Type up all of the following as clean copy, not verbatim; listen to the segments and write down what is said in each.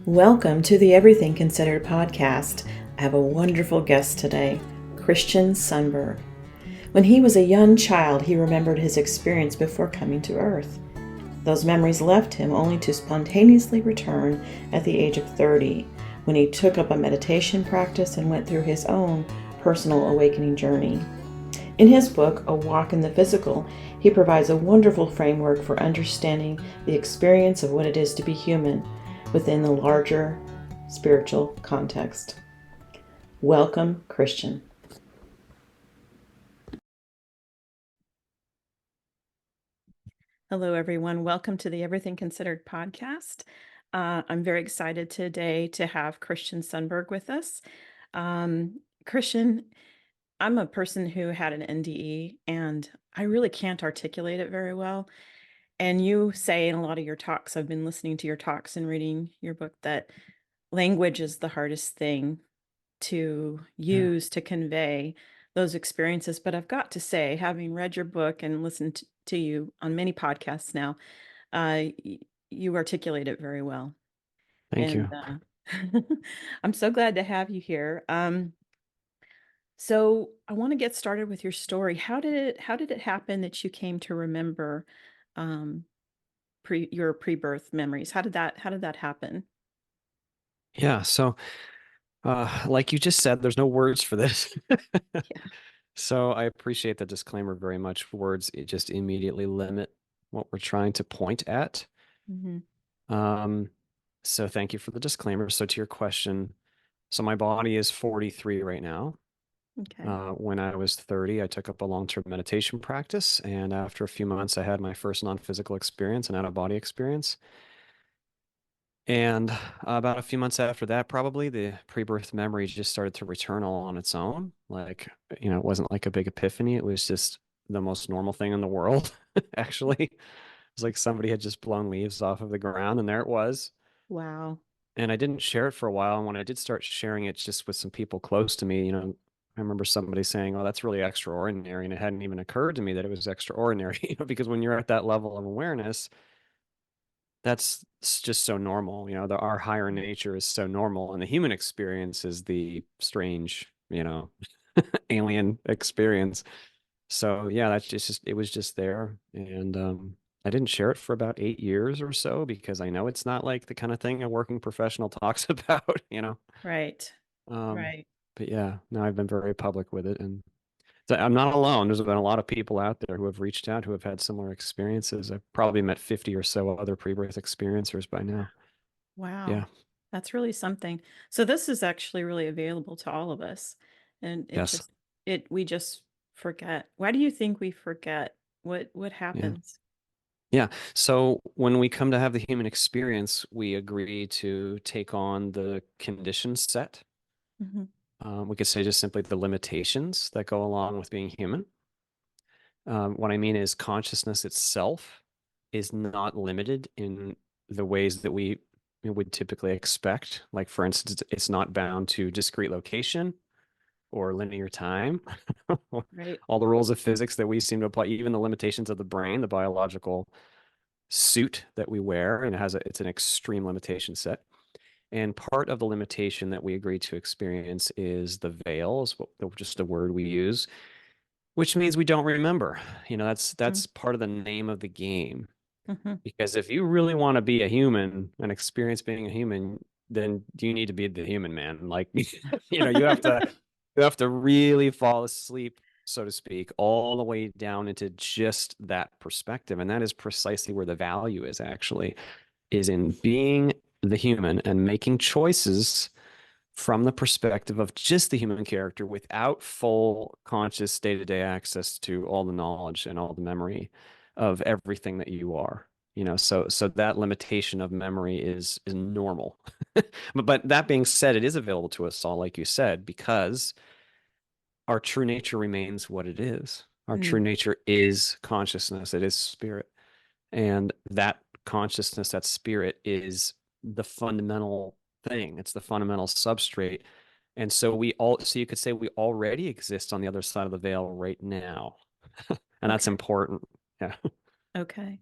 Welcome to the Everything Considered podcast. I have a wonderful guest today, Christian Sundberg. When he was a young child, he remembered his experience before coming to Earth. Those memories left him only to spontaneously return at the age of 30, when he took up a meditation practice and went through his own personal awakening journey. In his book, A Walk in the Physical, he provides a wonderful framework for understanding the experience of what it is to be human within the larger spiritual context. Welcome, Christian. Hello, everyone. Welcome to the Everything Considered podcast. I'm very excited today to have Christian Sundberg with us. Christian, I'm a person who had an NDE, and I really can't articulate it very well. And you say in a lot of your talks, I've been listening to your talks and reading your book, that language is the hardest thing to use to convey those experiences. But I've got to say, having read your book and listened to you on many podcasts now, you articulate it very well. Thank And you. I'm so glad to have you here. So I want to get started with your story. How did it happen that you came to remember um, your pre-birth memories? How did that happen? Yeah. So, like you just said, there's no words for this. Yeah. So I appreciate the disclaimer very much. Words it just immediately limit what we're trying to point at. Hmm. Um, so thank you for the disclaimer. So to your question, so my body is 43 right now. Okay. When I was 30, I took up a long-term meditation practice, and after a few months, I had my first non-physical experience, an out-of-body experience. And about a few months after that, probably the pre-birth memory just started to return all on its own. Like, it wasn't like a big epiphany. It was just the most normal thing in the world, actually. It was like somebody had just blown leaves off of the ground, and there it was. Wow. And I didn't share it for a while. And when I did start sharing it just with some people close to me, I remember somebody saying, "Oh, that's really extraordinary." And it hadn't even occurred to me that it was extraordinary, because when you're at that level of awareness, that's just so normal. Our higher nature is so normal, and the human experience is the strange, alien experience. So yeah, that's just it was just there, and I didn't share it for about 8 years or so because I know it's not like the kind of thing a working professional talks about. Right. Um, Right. but yeah, no, I've been very public with it, and so I'm not alone. There's been a lot of people out there who have reached out who have had similar experiences. I've probably met 50 or so other pre-birth experiencers by now. Wow. Yeah. That's really something. So this is actually really available to all of us. And Yes. we just forget. Why do you think we forget? What Yeah. happens? Yeah. So when we come to have the human experience, we agree to take on the condition set. Hmm. We could say just simply the limitations that go along with being human. What I mean is consciousness itself is not limited in the ways that we would typically expect. Like, for instance, it's not bound to discrete location or linear time. Right. All the rules of physics that we seem to apply, even the limitations of the brain, the biological suit that we wear, and it's an extreme limitation set. And part of the limitation that we agree to experience is the veil, is just a word we use, which means we don't remember. That's part of the name of the game. Mm-hmm. Because if you really want to be a human and experience being a human, then you need to be the human man. Like, you have to really fall asleep, so to speak, all the way down into just that perspective. And that is precisely where the value is actually, is in being the human and making choices from the perspective of just the human character without full conscious day-to-day access to all the knowledge and all the memory of everything that you are. So that limitation of memory is normal. But that being said, it is available to us all, like you said, because our true nature remains what it is. Our true Mm. nature is consciousness, it is spirit. And that consciousness, that spirit is the fundamental thing. It's the fundamental substrate. And so you could say we already exist on the other side of the veil right now. And that's Okay. important. Yeah. Okay.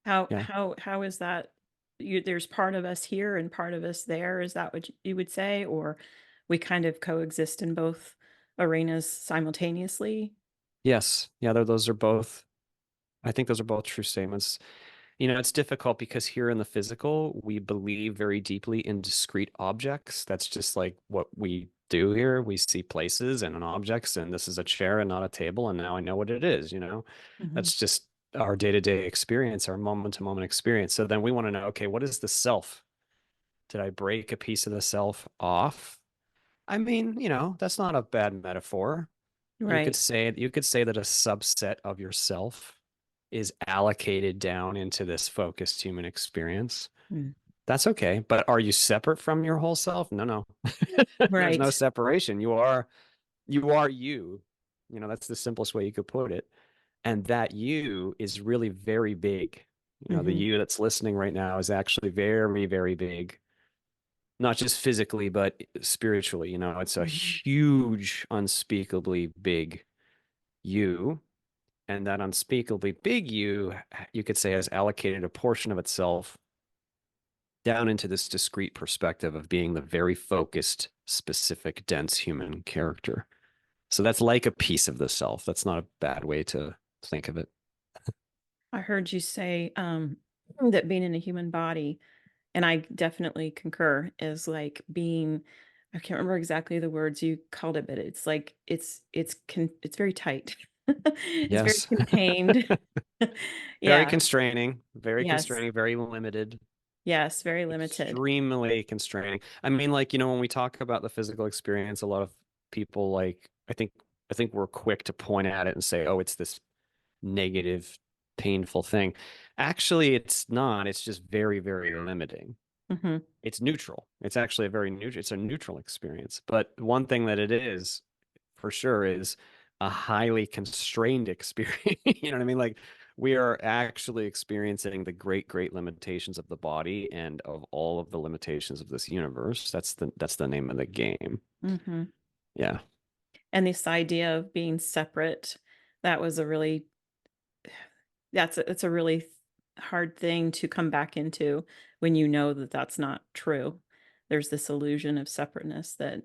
How Yeah. how how is that there's part of us here and part of us there. Is that what you would say? Or we kind of coexist in both arenas simultaneously? Yes. Yeah, those are both, I think those are both true statements. It's difficult because here in the physical, we believe very deeply in discrete objects. That's just like what we do here. We see places and objects, and this is a chair and not a table, and now I know what it is. Hmm. That's just our day-to-day experience, our moment-to-moment experience. So then we want to know, okay, what is the self? Did I break a piece of the self off? I mean, that's not a bad metaphor. Right. You could say that a subset of yourself is allocated down into this focused human experience. Mm. That's okay. But are you separate from your whole self? No, no. There's no Right. separation. You are you. That's the simplest way you could put it. And that you is really very big. The Hmm. you that's listening right now is actually very, very big. Not just physically, but spiritually. It's a Hmm. huge, unspeakably big you. And that unspeakably big you could say, has allocated a portion of itself down into this discrete perspective of being the very focused, specific, dense human character. So that's like a piece of the self. That's not a bad way to think of it. I heard you say that being in a human body, and I definitely concur, is like being, I can't remember exactly the words you called it, but it's like it's very tight. It's very Yes. contained. Very Yeah. Yes. constraining, very limited, Yes, very limited. extremely constraining. I mean, like, when we talk about the physical experience, a lot of people like, I think we're quick to point at it and say, oh, it's this negative, painful thing. Actually, it's not. It's just very, very limiting. Hmm. It's neutral. It's actually it's a neutral experience. But one thing that it is for sure is a highly constrained experience. You know what I mean? Like we are actually experiencing the great, great limitations of the body and of all of the limitations of this universe. That's the name of the game. Hmm. Yeah. And this idea of being separate, that was a really it's a really hard thing to come back into when you know that that's not true. There's this illusion of separateness that,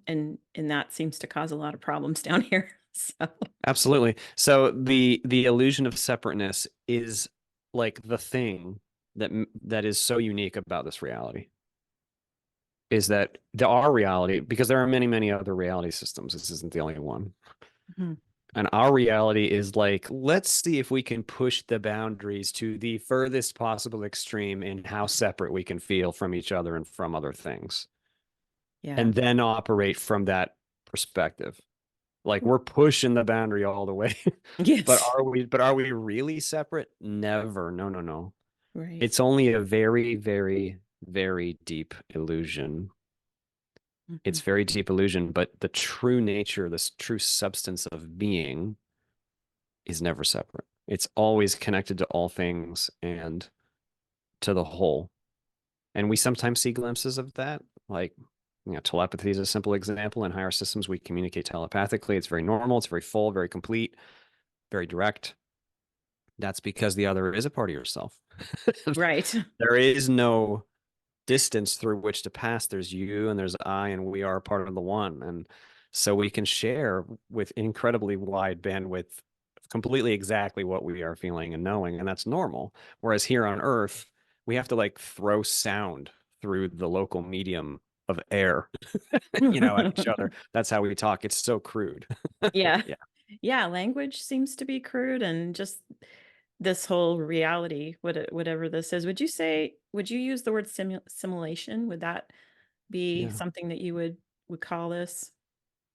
and that seems to cause a lot of problems down here. So, Absolutely. So the illusion of separateness is like the thing that is so unique about this reality is that our reality, because there are many, many other reality systems. This isn't the only one. mhm. And our reality is like, let's see if we can push the boundaries to the furthest possible extreme in how separate we can feel from each other and from other things, Yeah. and then operate from that perspective. Like we're pushing the boundary all the way. But Yes. are we really separate? Never. No, no, no. Right. It's only a very, very, very deep illusion. It's Hmm. very deep illusion, but the true nature, this true substance of being is never separate. It's always connected to all things and to the whole. And we sometimes see glimpses of that. Like, telepathy is a simple example. In higher systems, we communicate telepathically. It's very normal, it's very full, very complete, very direct. That's because the other is a part of yourself. Right. There is no distance through which to pass. There's you and there's I, and we are part of the one. And so we can share with incredibly wide bandwidth completely exactly what we are feeling and knowing, and that's normal. Whereas here on Earth, we have to like throw sound through the local medium of air, at each other. That's how we talk. It's so crude. Yeah. Yeah. Yeah. Language seems to be crude, and just this whole reality, whatever this is. Would you use the word simulation? Would that be Yeah. something that you would call this?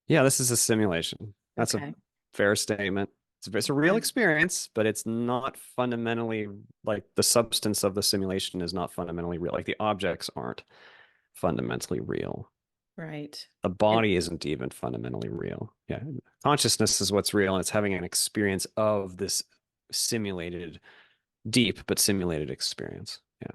Yeah, this is a simulation. That's a Okay. fair statement. It's a real Okay. experience, but it's not fundamentally like the substance of the simulation is not fundamentally real. Like the objects aren't fundamentally real. Right. The And body isn't even fundamentally real. Yeah. Consciousness is what's real, and it's having an experience of this simulated, deep but simulated experience. Yeah.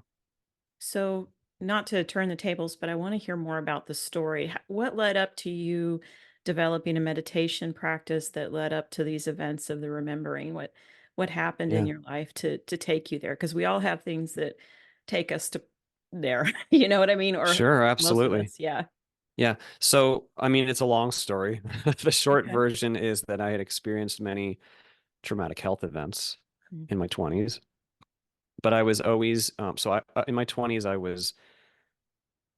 so, not to turn the tables, but I want to hear more about the story. What led up to you developing a meditation practice that led up to these events of the remembering? What happened in Yeah. your life to take you there? Because we all have things that take us to there. You know what I mean? Or Sure, most of absolutely. us. Yeah. Yeah. So, I mean, it's a long story. The short Okay. version is that I had experienced many traumatic health events Mm. in my 20s, but I was always, in my 20s, I was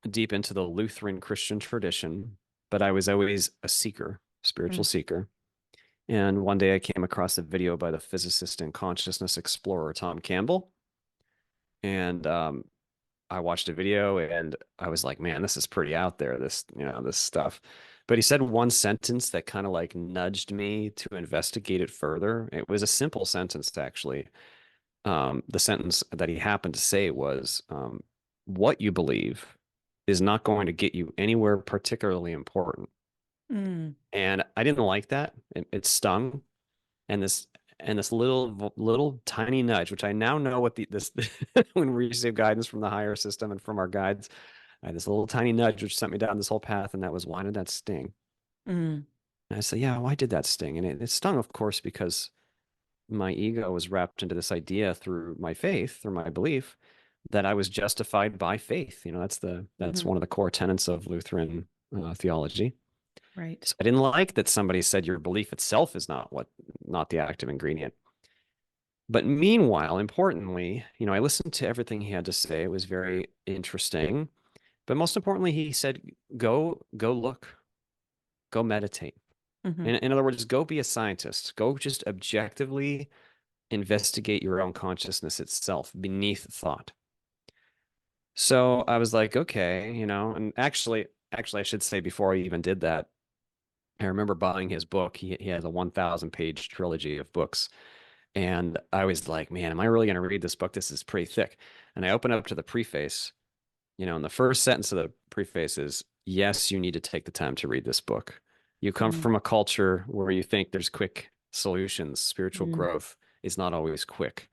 deep into the Lutheran Christian tradition, but I was always a seeker, spiritual Mm. seeker. And one day I came across a video by the physicist and consciousness explorer Tom Campbell. And I watched a video and I was like, man, this is pretty out there, this stuff. But he said one sentence that kind of like nudged me to investigate it further. It was a simple sentence, actually. The sentence that he happened to say was, what you believe is not going to get you anywhere particularly important. Mm. And I didn't like that. It stung. And this little tiny nudge, which I now know what this when we receive guidance from the higher system and from our guides, I had this little tiny nudge which sent me down this whole path, and that was, why did that sting? Mm. And I said, yeah, why did that sting? And it stung, of course, because my ego was wrapped into this idea through my faith, through my belief, that I was justified by faith. That's Hmm. one of the core tenets of Lutheran theology. Right. So I didn't like that somebody said your belief itself is not the active ingredient. But meanwhile, importantly, I listened to everything he had to say. It was very interesting. But most importantly, he said, go look, go meditate. Hmm. In other words, go be a scientist. Go just objectively investigate your own consciousness itself beneath thought. So I was like, okay, and actually, I should say before I even did that, I remember buying his book. He has a 1,000 page trilogy of books. And I was like, man, am I really going to read this book? This is pretty thick. And I open up to the preface, and the first sentence of the preface is, yes, you need to take the time to read this book. You come Mm. from a culture where you think there's quick solutions. Spiritual Mm. growth is not always quick.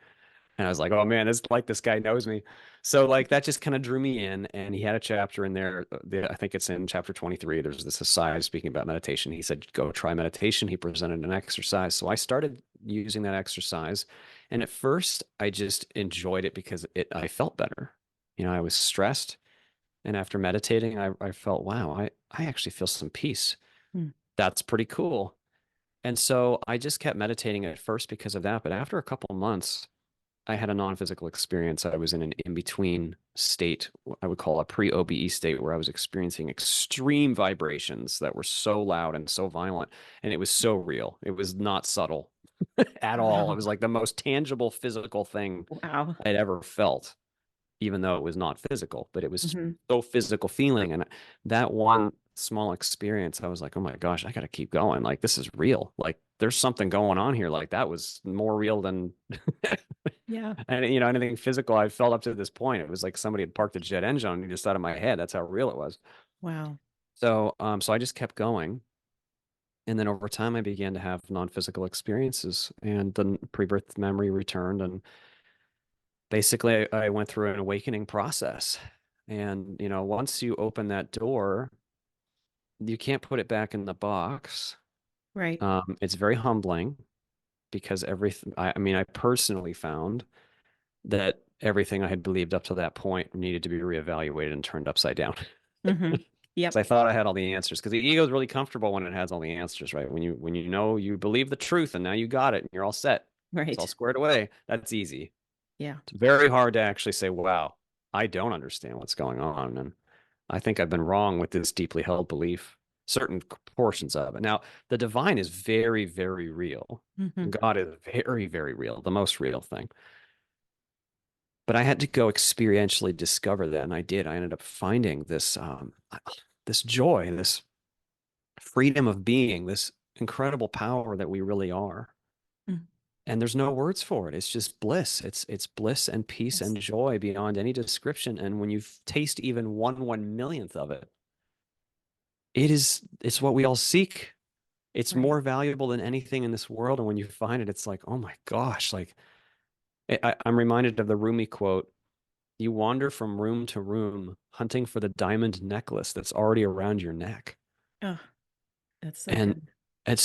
And I was like, oh man, it's like this guy knows me. So like that just kind of drew me in. And he had a chapter in there. I think it's in chapter 23. There's this aside speaking about meditation. He said, go try meditation. He presented an exercise. So I started using that exercise. And at first I just enjoyed it because I felt better. I was stressed. And after meditating, I felt, wow, I actually feel some peace. Mm. That's pretty cool. And so I just kept meditating at first because of that. But after a couple of months, I had a non-physical experience. I was in an in-between state, I would call a pre-OBE state, where I was experiencing extreme vibrations that were so loud and so violent, and it was so real. It was not subtle at all. It Wow. was like the most tangible physical thing Wow. I'd ever felt, even though it was not physical, but it was Hmm. so physical feeling. And that one small experience, I was like, oh my gosh, I got to keep going. Like, this is real. Like, there's something going on here. Like, that was more real than Yeah. and anything physical I felt up to this point. It was like somebody had parked a jet engine just out of my head. That's how real it was. Wow. So I just kept going. And then over time, I began to have non-physical experiences, and the pre-birth memory returned. And basically, I went through an awakening process. And, once you open that door, you can't put it back in the box. Right. It's very humbling because everything, I mean, I personally found that everything I had believed up to that point needed to be reevaluated and turned upside down. Hmm. Because I Yep. thought I had all the answers. Because the ego is really comfortable when it has all the answers, right? When you know you believe the truth and now you got it and you're all set. It's all Right. squared away. That's easy. Yeah. It's very hard to actually say, wow, I don't understand what's going on. And I think I've been wrong with this deeply held belief, certain portions of it. Now, the divine is very, very real. Hmm. God is very, very real, the most real thing. But I had to go experientially discover that, and I did. I ended up finding this joy, this freedom of being, this incredible power that we really are. Mm. And there's no words for it. It's just bliss. It's bliss and peace Yes. and joy beyond any description. And when you taste even one millionth of it, it's what we all seek. It's Right. more valuable than anything in this world. And when you find it, it's like, oh my gosh, like I'm reminded of the Rumi quote. You wander from room to room, hunting for the diamond necklace that's already around your neck. Oh, that's so And good.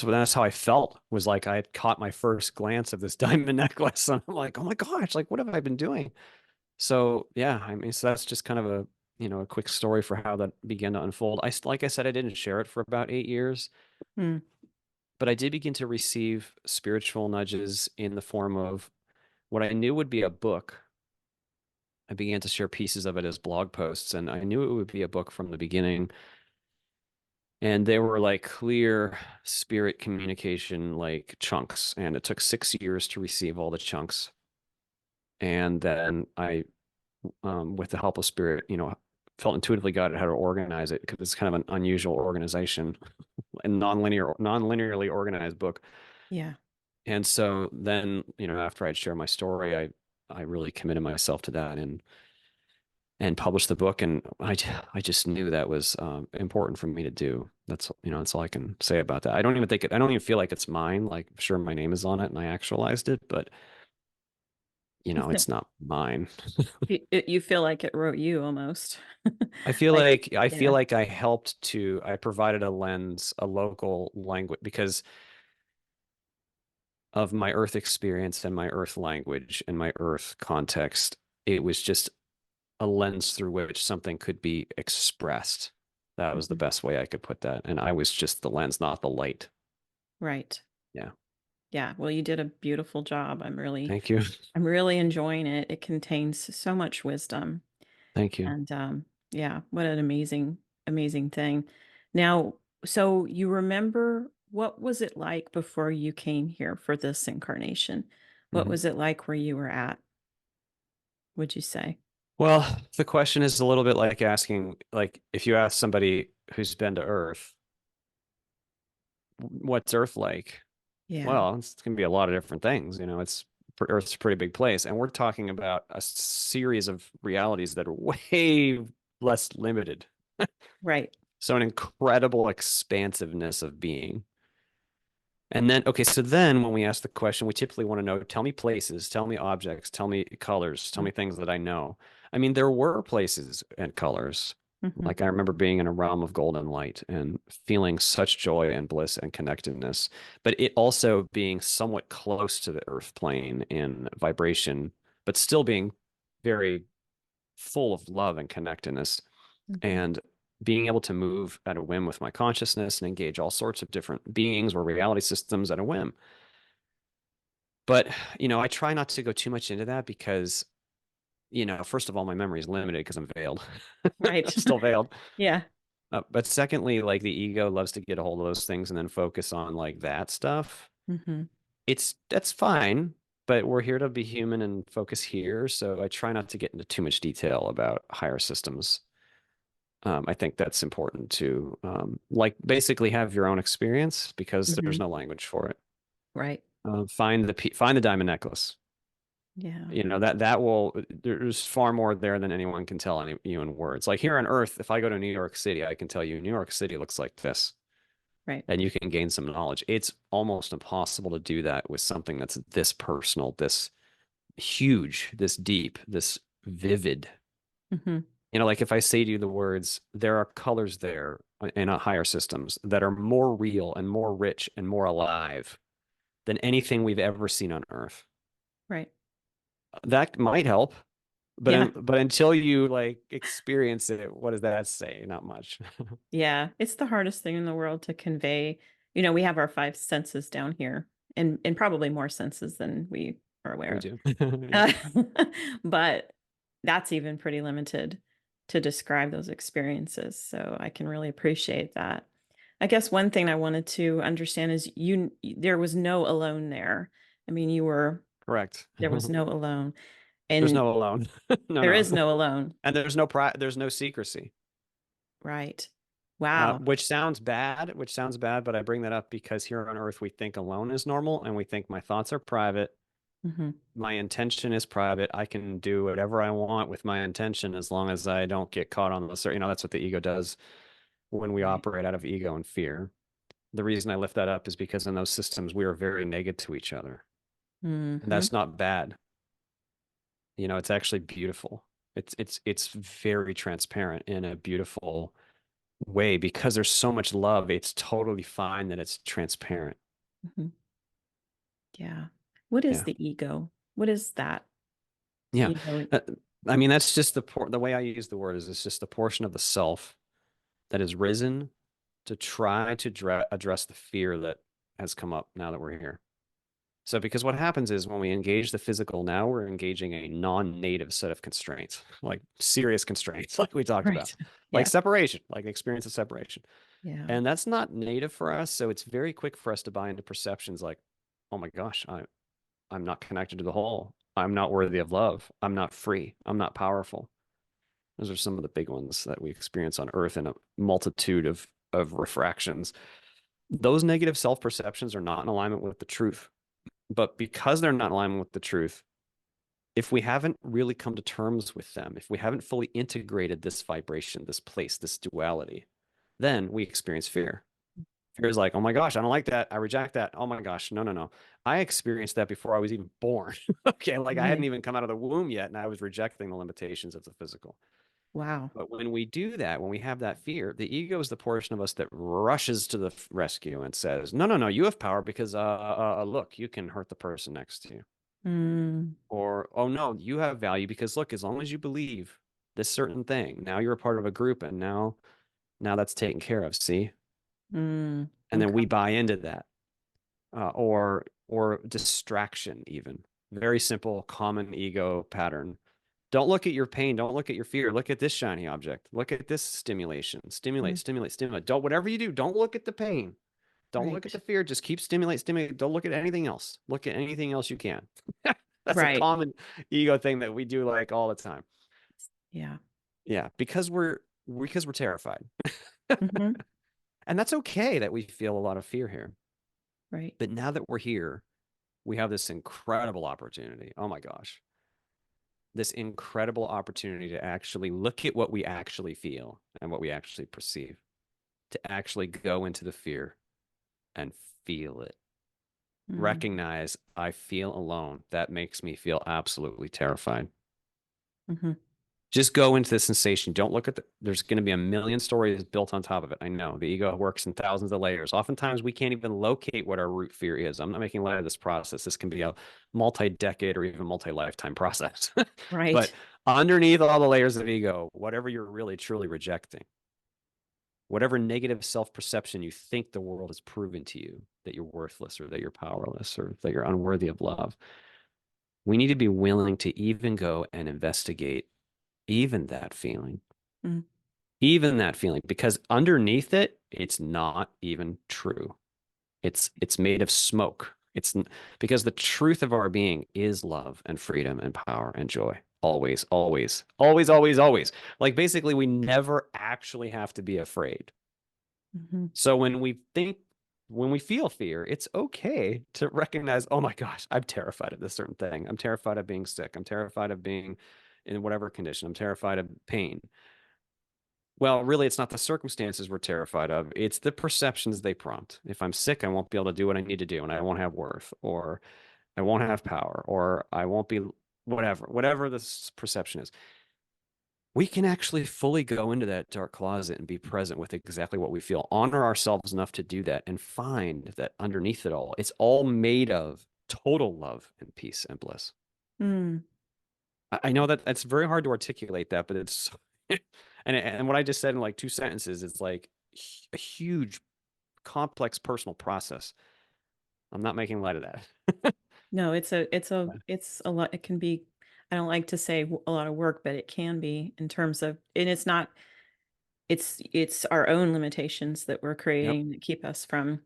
that's how I felt, was like I had caught my first glance of this diamond necklace. And I'm like, oh my gosh, like what have I been doing? So yeah, I mean, so that's just kind of a, a quick story for how that began to unfold. Like I said, I didn't share it for about 8 years, Mm. but I did begin to receive spiritual nudges in the form of what I knew would be a book. I began to share pieces of it as blog posts, and I knew it would be a book from the beginning. And they were like clear spirit communication, like chunks. And it took 6 years to receive all the chunks. And then I, with the help of spirit, felt intuitively guided how to organize it because it's kind of an unusual organization and non-linearly organized book. Yeah. And so then, after I'd share my story, I really committed myself to that and published the book. And I just knew that was important for me to do. That's all I can say about that. I don't even feel like it's mine. Like, sure, my name is on it and I actualized it, but it's not mine. You feel like it wrote you almost. I feel Like, like I feel yeah, like I provided a lens, a local language because of my earth experience and my earth language and my earth context. It was just a lens through which something could be expressed. That was the mhm, best way I could put that. And I was just the lens, not the light. right. Yeah. Yeah. Well, you did a beautiful job. Thank you. I'm really enjoying it. It contains so much wisdom. Thank you. And yeah, what an amazing, amazing thing. Now, so you remember what was it like before you came here for this incarnation? What Mhm. was it like where you were at, would you say? Well, the question is a little bit like asking, like, if you ask somebody who's been to Earth, what's Earth like? Yeah. Well, it's going to be a lot of different things. Earth's a pretty big place, and we're talking about a series of realities that are way less limited. Right. So an incredible expansiveness of being. And then, okay, so then when we ask the question, we typically want to know, tell me places, tell me objects, tell me colors, tell me things that I know. I mean, there were places and colors. Mm-hmm. Like I remember being in a realm of golden light and feeling such joy and bliss and connectedness, but it also being somewhat close to the earth plane in vibration, but still being very full of love and connectedness Mm-hmm. and being able to move at a whim with my consciousness and engage all sorts of different beings or reality systems at a whim. But, I try not to go too much into that because, first of all, my memory is limited because I'm veiled. Right. I'm still veiled. Yeah. But secondly, like the ego loves to get a hold of those things and then focus on like that stuff. Mm-hmm. That's fine, but we're here to be human and focus here. So I try not to get into too much detail about higher systems. I think that's important to like basically have your own experience because Mm-hmm. there's no language for it. Right. Find the diamond necklace. Yeah. That will there's far more there than anyone can tell you in words. Like here on Earth, if I go to New York City, I can tell you New York City looks like this, Right. and you can gain some knowledge. It's almost impossible to do that with something that's this personal, this huge, this deep, this vivid. Mm-hmm. Like if I say to you the words, there are colors there in higher systems that are more real and more rich and more alive than anything we've ever seen on Earth. Right. That might help, Yeah. but until you like experience it, what does that say? Not much. Yeah. It's the hardest thing in the world to convey. We have our five senses down here and probably more senses than we are aware We of. do. Yeah. Uh, but that's even pretty limited to describe those experiences. So I can really appreciate that. I guess one thing I wanted to understand is there was no alone there. I mean, Correct. there was no alone, There's and no alone. No, there no. is no alone. And there's no secrecy. Right. Wow. Which sounds bad, but I bring that up because here on Earth we think alone is normal and we think my thoughts are private. Hmm. My intention is private. I can do whatever I want with my intention as long as I don't get caught on the, that's what the ego does when we Right. operate out of ego and fear. The reason I lift that up is because in those systems we are very negative to each other. And Hmm. that's not bad. It's actually beautiful. It's very transparent in a beautiful way because there's so much love. It's totally fine that it's transparent. Hmm. Yeah. What is Yeah. the ego? What is that? Yeah. You know, Uh, I mean, that's just the way I use the word is it's just the portion of the self that has risen to try to address the fear that has come up now that we're here. So, because what happens is when we engage the physical, now we're engaging a non-native set of constraints, like serious constraints, like we talked about, Right. like Yeah. separation, like experience of separation. Yeah. And that's not native for us. So it's very quick for us to buy into perceptions like, oh my gosh, I'm not connected to the whole. I'm not worthy of love. I'm not free. I'm not powerful. Those are some of the big ones that we experience on Earth in a multitude of refractions. Those negative self-perceptions are not in alignment with the truth. But because they're not in alignment with the truth, if we haven't really come to terms with them, if we haven't fully integrated this vibration, this place, this duality, then we experience fear. Fear is like, oh my gosh, I don't like that. I reject that. Oh my gosh, no, no, no. I experienced that before I was even born. Okay, like I hadn't Right. even come out of the womb yet, and I was rejecting the limitations of the physical. Wow. But when we do that, when we have that fear, the ego is the portion of us that rushes to the rescue and says, no, no, no, you have power because, look, you can hurt the person next to you. Mm, Or, oh no, you have value because look, as long as you believe this certain thing, now you're a part of a group and now that's taken care of, see? And then we okay. buy into that. Or distraction even. Very simple, common ego pattern. Don't look at your pain, don't look at your fear. Look at this shiny object. Look at this stimulation. Stimulate, Mm, stimulate, stimulate. Don't whatever you do, don't look at the pain. Don't look at right. the fear. Just keep stimulate, stimulate. Don't look at anything else. Look at anything else you can. That's a Right. common ego thing that we do like all the time. Yeah. Yeah, because we're terrified. Hmm. And that's okay that we feel a lot of fear here. Right. But now that we're here, we have this incredible opportunity. Oh my gosh. This incredible opportunity to actually look at what we actually feel and what we actually perceive, to actually go into the fear and feel it. Mm, Recognize I feel alone. That makes me feel absolutely terrified. hmm. Just go into the sensation. Don't look at there's going to be a million stories built on top of it. I know the ego works in thousands of layers. Oftentimes we can't even locate what our root fear is. I'm not making light of this process. This can be a multi-decade or even multi-lifetime process. But Right. underneath all the layers of ego, whatever you're really truly rejecting, whatever negative self-perception you think the world has proven to you that you're worthless or that you're powerless or that you're unworthy of love, we need to be willing to even go and investigate even that feeling, Mm, because underneath it, it's not even true. It's made of smoke. Because the truth of our being is love and freedom and power and joy. Always, always, always, always, always. Like basically, we never actually have to be afraid. hmm. So when we feel fear, it's okay to recognize, oh my gosh, I'm terrified of this certain thing. I'm terrified of being sick. I'm terrified of being in whatever condition. I'm terrified of pain. Well, really, it's not the circumstances we're terrified of. It's the perceptions they prompt. If I'm sick, I won't be able to do what I need to do, and I won't have worth, or I won't have power, or I won't be whatever this perception is. We can actually fully go into that dark closet and be present with exactly what we feel, honor ourselves enough to do that, and find that underneath it all, it's all made of total love and peace and bliss. Mm, I know that it's very hard to articulate that, but it's and what I just said in like two sentences, it's like a huge, complex personal process. I'm not making light of that. no, it's a lot. It can be, I don't like to say a lot of work, but it can be in terms of, and it's not, it's our own limitations that we're Yep. creating that keep us from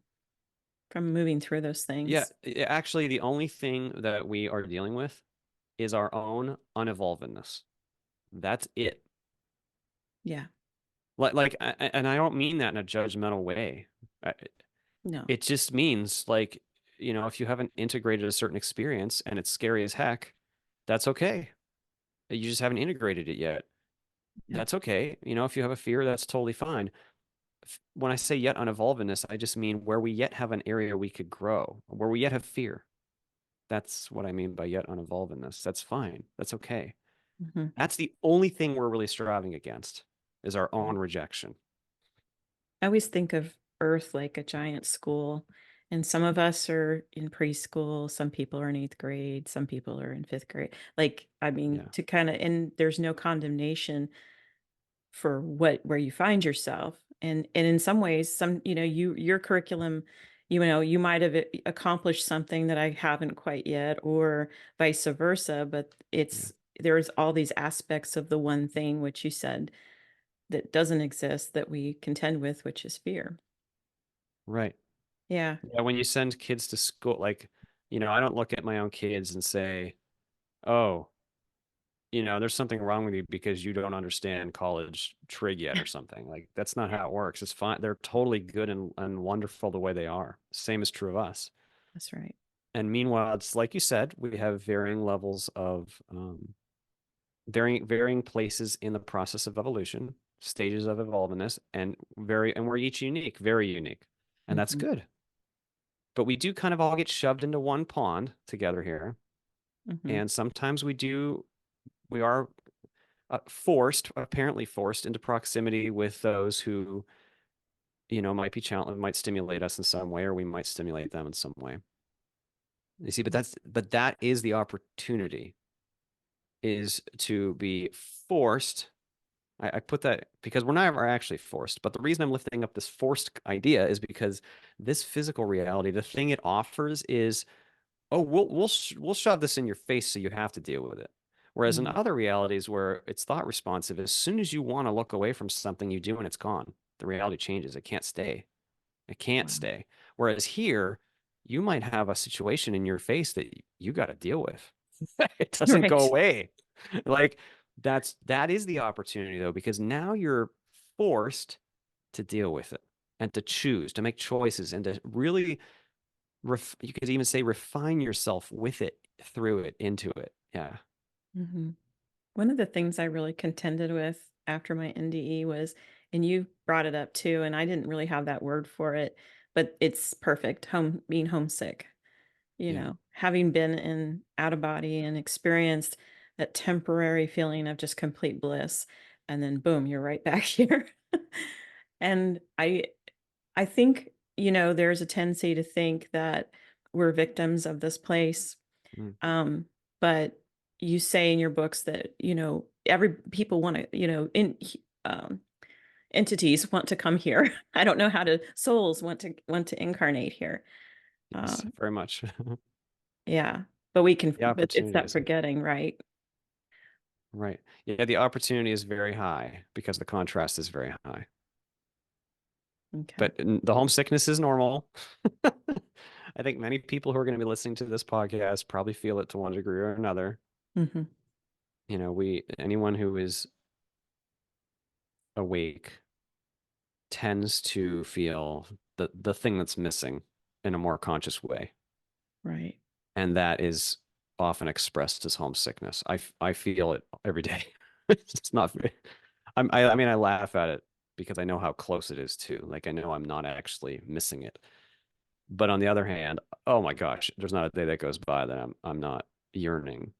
moving through those Yeah. things. Actually, the only thing that we are dealing with is our own unevolvedness. That's it. Yeah. And I don't mean that in a judgmental way. I- No. It just means like, if you haven't integrated a certain experience and it's scary as heck, that's okay. You just haven't integrated it yet. Yeah. That's okay. If you have a fear, that's totally fine. When I say yet unevolvedness, I just mean where we yet have an area we could grow, where we yet have fear. That's what I mean by yet unevolvedness. That's fine. That's okay. Hmm. That's the only thing we're really striving against is our own rejection. I always think of Earth like a giant school, And some of us are in preschool, some people are in eighth grade, some people are in fifth grade. Like, I mean, Yeah. to kind of, and there's no condemnation for where you find yourself. And in some ways, your curriculum, you might have accomplished something that I haven't quite yet, or vice versa, but Yeah. there's all these aspects of the one thing which you said that doesn't exist that we contend with, which is fear. Right. Yeah. Yeah. When you send kids to school, like, I don't look at my own kids and say, oh, there's something wrong with you because you don't understand college trig yet or something. Like, that's not how it works. It's fine. They're totally good and wonderful the way they are. Same is true of us. That's right. And meanwhile, it's like you said, we have varying levels of varying places in the process of evolution, stages of evolvedness, and we're each unique, very unique. And that's Hmm. good. But we do kind of all get shoved into one pond together here. Hmm. And sometimes we are apparently forced into proximity with those who, might stimulate us in some way, or we might stimulate them in some way. You see, but that is the opportunity, is to be forced. I put that because we're never actually forced. But the reason I'm lifting up this forced idea is because this physical reality, the thing it offers is, oh, we'll shove this in your face so you have to deal with it. Whereas in Hmm. other realities where it's thought responsive, as soon as you want to look away from something, you do and it's gone. The reality changes. It can't stay. It can't Wow. stay. Whereas here, you might have a situation in your face that you got to deal with. It doesn't go Right. away. Like, that is the opportunity though, because now you're forced to deal with it and to choose, to make choices, and to really you could even say refine yourself with it, through it, into it. Yeah. Hmm. One of the things I really contended with after my NDE was, and you brought it up too, and I didn't really have that word for it, but it's perfect. Being homesick, Yeah. having been in out of body and experienced that temporary feeling of just complete bliss, and then boom, you're right back here. And I think, there's a tendency to think that we're victims of this place. Mm. But you say in your books that, every people want to, um, entities want to come here. I don't know how to souls want to incarnate here. Yes, Um, very much. yeah, The but it's opportunity that is forgetting, right? right. Yeah, the opportunity is very high because the contrast is very high. Okay. But the homesickness is normal. I think many people who are going to be listening to this podcast probably feel it to one degree or another. Hmm. Anyone who is awake tends to feel the thing that's missing in a more conscious way. Right. And that is often expressed as homesickness. I feel it every day. It's not very, I mean, I laugh at it because I know how close it is too. Like, I know I'm not actually missing it. But on the other hand, oh my gosh, there's not a day that goes by that I'm not yearning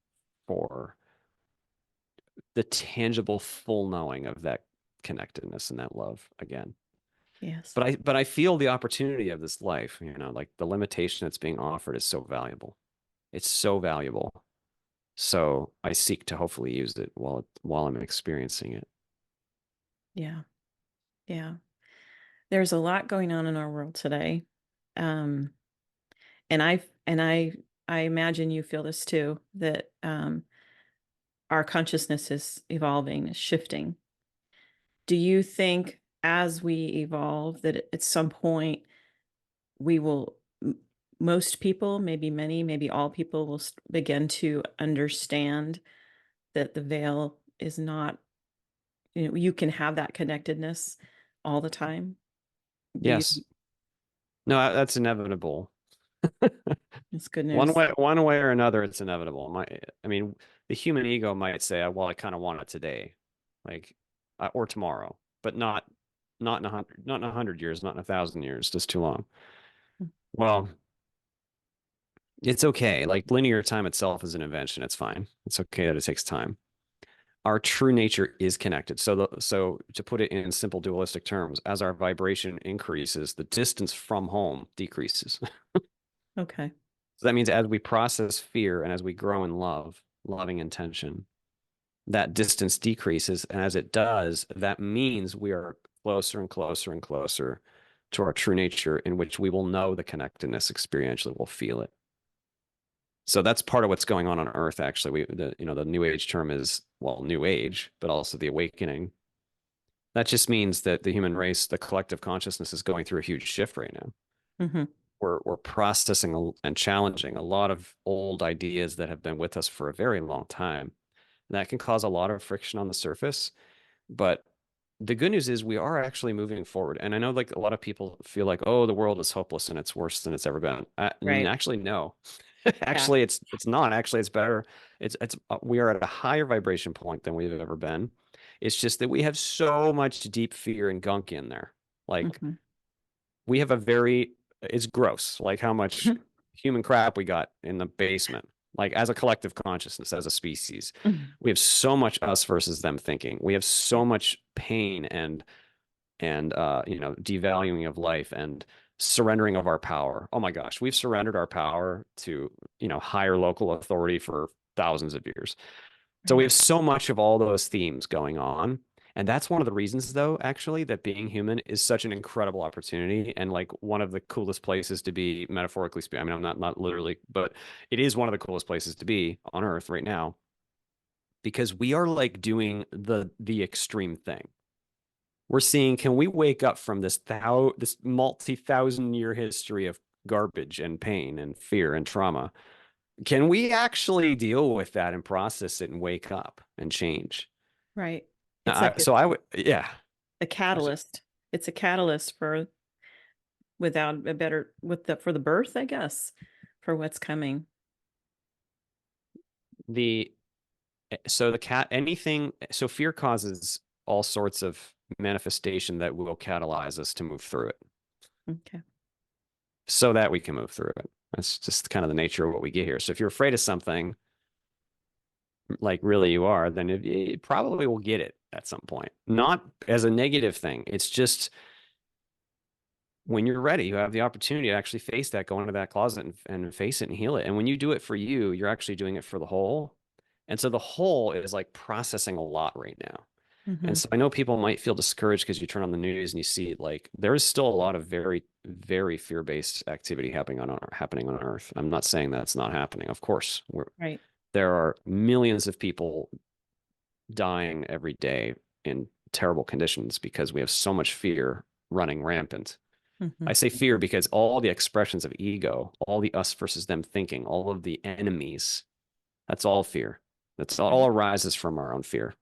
for the tangible full knowing of that connectedness and that love again. Yes. But I feel the opportunity of this life, like the limitation that's being offered is so valuable. It's so valuable. So I seek to hopefully use it while I'm experiencing it. Yeah. Yeah. There's a lot going on in our world today. Um, and I imagine you feel this too, that our consciousness is evolving, is shifting. Do you think as we evolve that at some point we will, most people, maybe many, maybe all people will begin to understand that the veil is not, you can have that connectedness all the time? Do you Yes. No, that's inevitable. It's good One news. way, one way or another, it's inevitable. I mean, the human ego might say, "Well, I kind of want it today, like, or tomorrow, but not in 100 years, not in 1,000 years. Just too long." Well, it's okay. Like, linear time itself is an invention. It's fine. It's okay that it takes time. our true nature is connected. So to put it in simple dualistic terms, as our vibration increases, the distance from home decreases. Okay. So that means as we process fear and as we grow in love, loving intention, that distance decreases. And as it does, that means we are closer and closer and closer to our true nature, in which we will know the connectedness experientially, we'll feel it. So that's part of what's going on Earth. Actually, the New Age term is, well, New Age, but also the awakening. That just means that the human race, the collective consciousness, is going through a huge shift right now. Mm-hmm. We're processing and challenging a lot of old ideas that have been with us for a very long time. And that can cause a lot of friction on the surface. But the good news is we are actually moving forward. And I know like a lot of people feel like, oh, the world is hopeless and it's worse than it's ever been. Right. Actually, no. Yeah. Actually, it's not. Actually, it's better. It's we are at a higher vibration point than we've ever been. It's just that we have so much deep fear and gunk in there. Like Mm-hmm. we have a very, it's gross, like how much human crap we got in the basement. Like as a collective consciousness, as a species, Mm-hmm. we have so much us versus them thinking. We have Yeah. so much pain and devaluing of life and surrendering of our power. Oh my gosh, we've surrendered our power to, higher local authority for thousands of years. So we Right. have so much of all those themes going on. And that's one of the reasons, though, actually, that being human is such an incredible opportunity and like one of the coolest places to be, metaphorically speaking. I mean, I'm not literally, but it is one of the coolest places to be on Earth right now because we are like doing the extreme thing. We're seeing, can we wake up from this multi-thousand year history of garbage and pain and fear and trauma? Can we actually deal with that and process it and wake up and change? Right. It's like So I would, yeah. a catalyst. It's a catalyst for without a better with the for the birth, I guess, for what's coming. The so the cat anything so fear causes all sorts of manifestation that will catalyze us to move through it Okay. so that we can move through it. That's just kind of the nature of what we get here. So if you're afraid of something, like really you are, then it probably will get it at some point. Not as a negative thing. It's just when you're ready, you have the opportunity to actually face that, go into that closet and face it and heal it. And when you do it for you, you're actually doing it for the whole. And so the whole is like processing a lot right now. And Mm-hmm. so I know people might feel discouraged because you turn on the news and you see like there is still a lot of very, very fear-based activity happening on Earth. I'm not saying that's not happening. Of course, Right. there are millions of people dying every day in terrible conditions because we have so much fear running rampant. Mm-hmm. I say fear because all the expressions of ego, all the us versus them thinking, all of the enemies, that's all fear. That's all Right. arises from our own fear.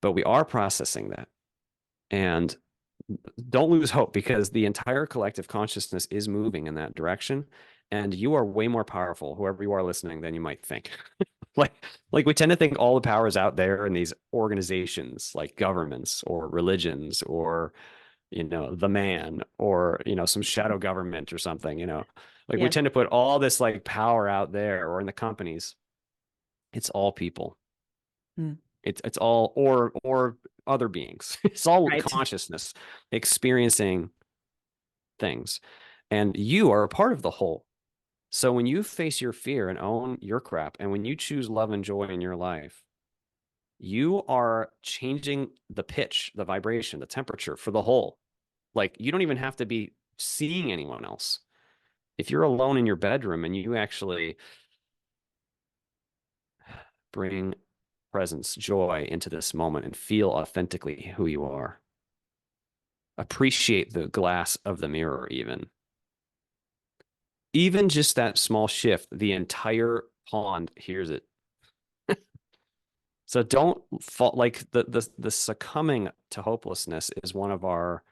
But we are processing that. And don't lose hope because the entire collective consciousness is moving in that direction. And you are way more powerful, whoever you are listening, than you might think. like, like we tend to think all the power is out there in these organizations like governments or religions or, the man or, some shadow government or something, like we Yeah. tend to put all this like power out there or in the companies. It's all people. Mm. It's all or other beings. It's all Right. consciousness experiencing things. And you are a part of the whole. So when you face your fear and own your crap, and when you choose love and joy in your life, you are changing the pitch, the vibration, the temperature for the whole. Like you don't even have to be seeing anyone else. If you're alone in your bedroom and you actually bring presence, joy into this moment and feel authentically who you are, appreciate the glass of the mirror, even just that small shift, the entire pond hears it. So don't fall like the succumbing to hopelessness is one of our,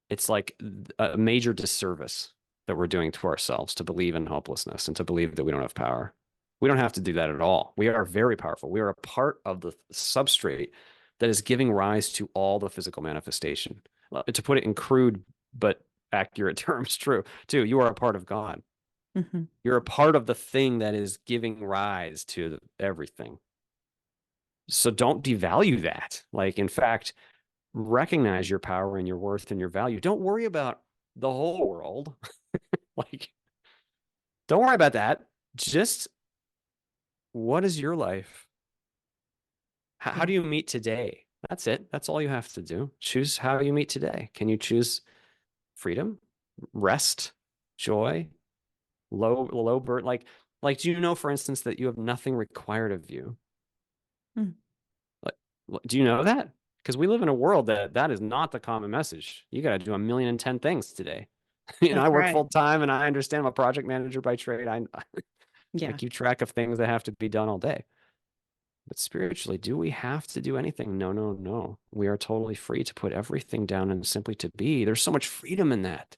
it's like a major disservice that we're doing to ourselves to believe in hopelessness and to believe that we don't have power. We don't have to do that at all. We are very powerful. We are a part of the substrate that is giving rise to all the physical manifestation. To put it in crude but accurate terms, true too. You are a part of God. Mm-hmm. You're a part of the thing that is giving rise to everything. So don't devalue that. Like, in fact, recognize your power and your worth and your value. Don't worry about the whole world. Like, don't worry about that. Just what is your life? How Yeah. do you meet today? That's it. That's all you have to do. Choose how you meet today. Can you choose freedom, rest, joy, low burden? Do you know, for instance, that you have nothing required of you? Mm. Like, do you know that? Because we live in a world that is not the common message. You got to do 1,000,010 things today. I That's work right. full time and I understand I'm a project manager by trade. I Yeah. keep track of things that have to be done all day. But spiritually, do we have to do anything? No, no, no. We are totally free to put everything down and simply to be. There's so much freedom in that.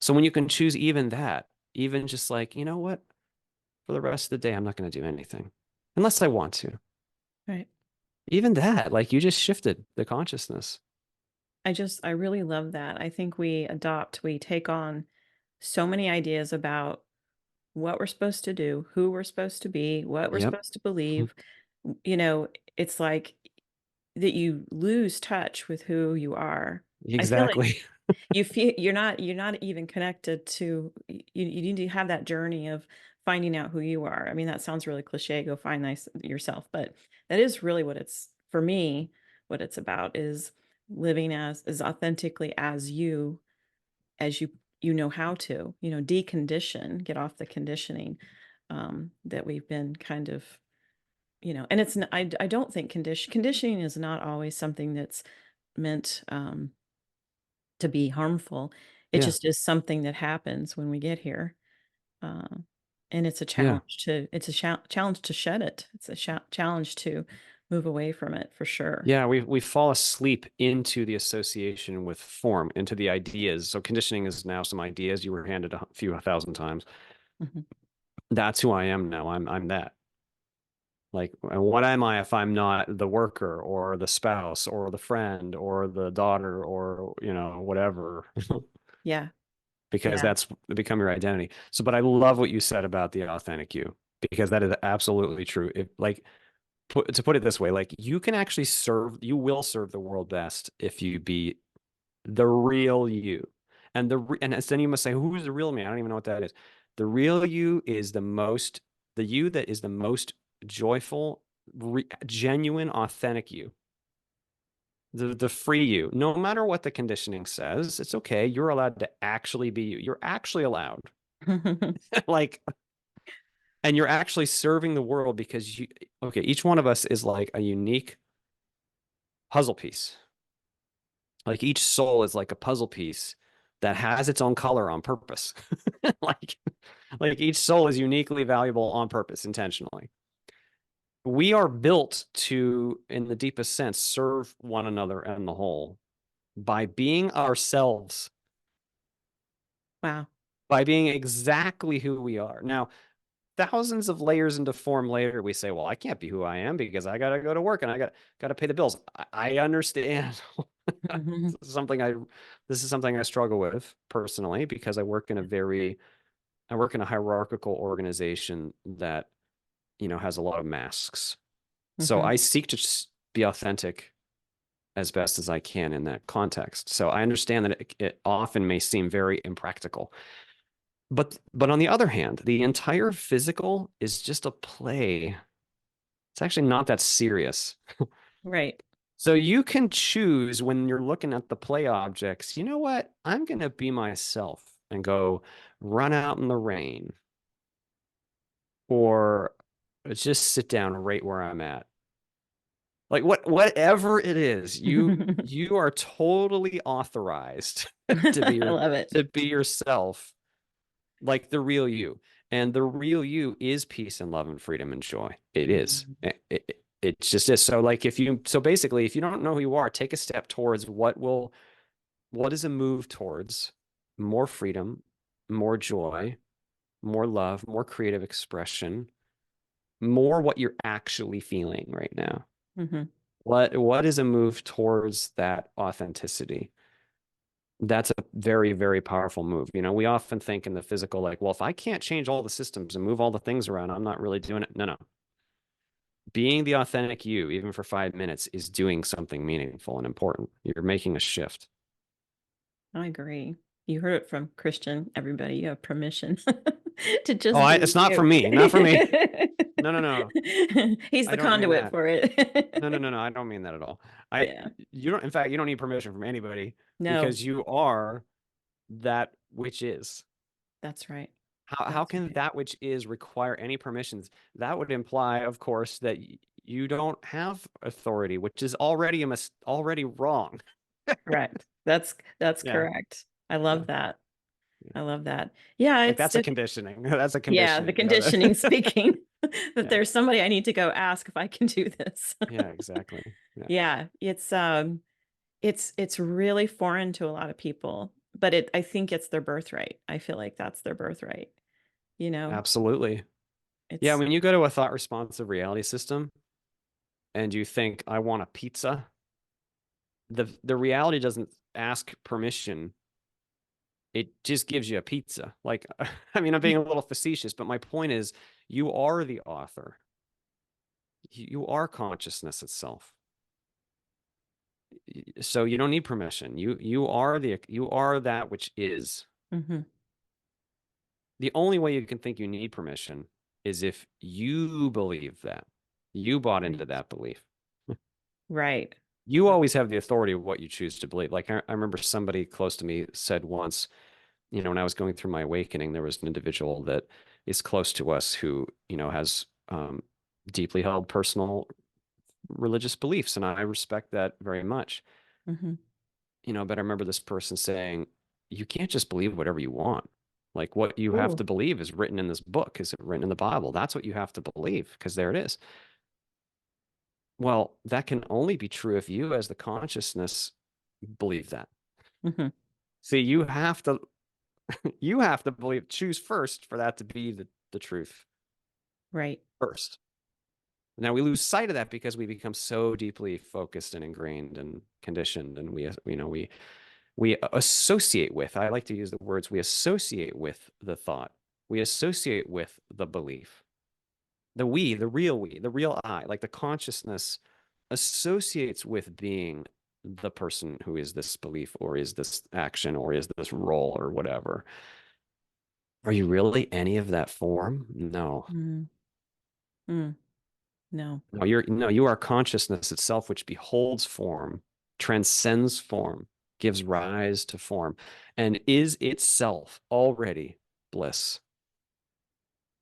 So when you can choose even that, even just like, you know what? For the rest of the day, I'm not going to do anything unless I want to. Right. Even that, like you just shifted the consciousness. I really love that. I think we take on so many ideas about what we're supposed to do, who we're supposed to be, what we're Yep. supposed to believe. You know, it's like that you lose touch with who you are. I feel like Exactly. you feel you're not even connected to you need to have that journey of finding out who you are. I mean, that sounds really cliche, go find nice yourself, but that is really what it's for me, what it's about is living as authentically as you know how to, decondition, get off the conditioning that we've been kind of, and I don't think conditioning is not always something that's meant to be harmful. It Yeah. just is something that happens when we get here. Uh, and Yeah. it's a challenge to shed it. It's a challenge to move away from it for sure. Yeah, we fall asleep into the association with form, into the ideas. So conditioning is now some ideas you were handed a few thousand times. Mhm. That's who I am now. I'm that. Like, what am I if I'm not the worker or the spouse or the friend or the daughter or, whatever, Yeah. because Yeah. that's become your identity. So, but I love what you said about the authentic you, because that is absolutely true. If like, to put it this way, like you will serve the world best if you be the real you. And then you must say, who's the real me? I don't even know what that is. The real you is the you that is the most joyful, genuine, authentic you. The free you. No matter what the conditioning says, it's okay. You're allowed to actually be you. You're actually allowed. Like, and you're actually serving the world because okay, each one of us is like a unique puzzle piece. Like each soul is like a puzzle piece that has its own color on purpose. like like each soul is uniquely valuable on purpose, intentionally. We are built to, in the deepest sense, serve one another and the whole by being ourselves, Wow. by being exactly who we are. Now, thousands of layers into form later, we say, well, I can't be who I am because I gotta go to work and I gotta pay the bills. I understand. This is something I struggle with personally because I work in a hierarchical organization that, has a lot of masks. So Hmm. I seek to just be authentic as best as I can in that context. So I understand that it often may seem very impractical. But on the other hand, the entire physical is just a play. It's actually not that serious. Right. So you can choose when you're looking at the play objects, you know what? I'm going to be myself and go run out in the rain or just sit down right where I'm at. Like whatever it is, you are totally authorized to be I love it. yourself, like the real you. And the real you is peace and love and freedom and joy. It is. Mhm. It just is. So like so basically if you don't know who you are, take a step towards what is a move towards more freedom, more joy, more love, more creative expression, more what you're actually feeling right now. Mhm. What is a move towards that authenticity? That's a very, very powerful move. We often think in the physical, like, well, if I can't change all the systems and move all the things around, I'm not really doing it. No, no. being the authentic you, even for 5 minutes, is doing something meaningful and important. You're making a shift. I agree. You heard it from Christian, everybody. You have permission to Oh, just be it's not for you. me, not for me. No, no, no. He's I the don't mean conduit that. for it. No, no, no, no. I don't mean that at all. Yeah. You don't, in fact, you don't need permission from anybody No, because you are that which is. that's right. How That's can right. that which is require any permissions? That would imply, of course, that you don't have authority, which is already already wrong. Correct. That's Yeah, correct. I yeah, love that. yeah. I love that. Yeah, Like it's that's a conditioning. That's a yeah, the conditioning. conditioning speaking that Yeah, there's somebody I need to go ask if I can do this. yeah, exactly. Yeah, Yeah, it's really foreign to a lot of people, but I think it's their birthright. I feel like that's their birthright, you know. absolutely. Yeah, It's when you go to a thought responsive reality system and you think, I want a pizza, the reality doesn't ask permission. It just gives you a pizza. Like, I mean, I'm being a little facetious, but my point is you are the author. You are consciousness itself. So you don't need permission. You are that which is. hmm The only way you can think you need permission is if you believe that. You bought into right. that belief. Right. You Right. always have the authority of what you choose to believe. Like I remember somebody close to me said once, when I was going through my awakening, there was an individual that is close to us who, has deeply held personal religious beliefs, and I respect that very much. hmm But I remember this person saying, you can't just believe whatever you want. Like what you have Ooh. to believe is written in this book, is it written in the Bible? That's what you have to believe because there it is. Well, that can only be true if you, as the consciousness, believe that. hmm See, you have to believe, choose first for that to be the truth Right. first. Now we lose sight of that because we become so deeply focused and ingrained and conditioned, and we associate with. I like to use the words we associate with the thought. We associate with the belief. The real I, like the consciousness associates with being the person who is this belief or is this action or is this role or whatever. Are you really any of that form? No. mm Mm. No. No, you are consciousness itself, which beholds form, transcends form, gives rise to form, and is itself already bliss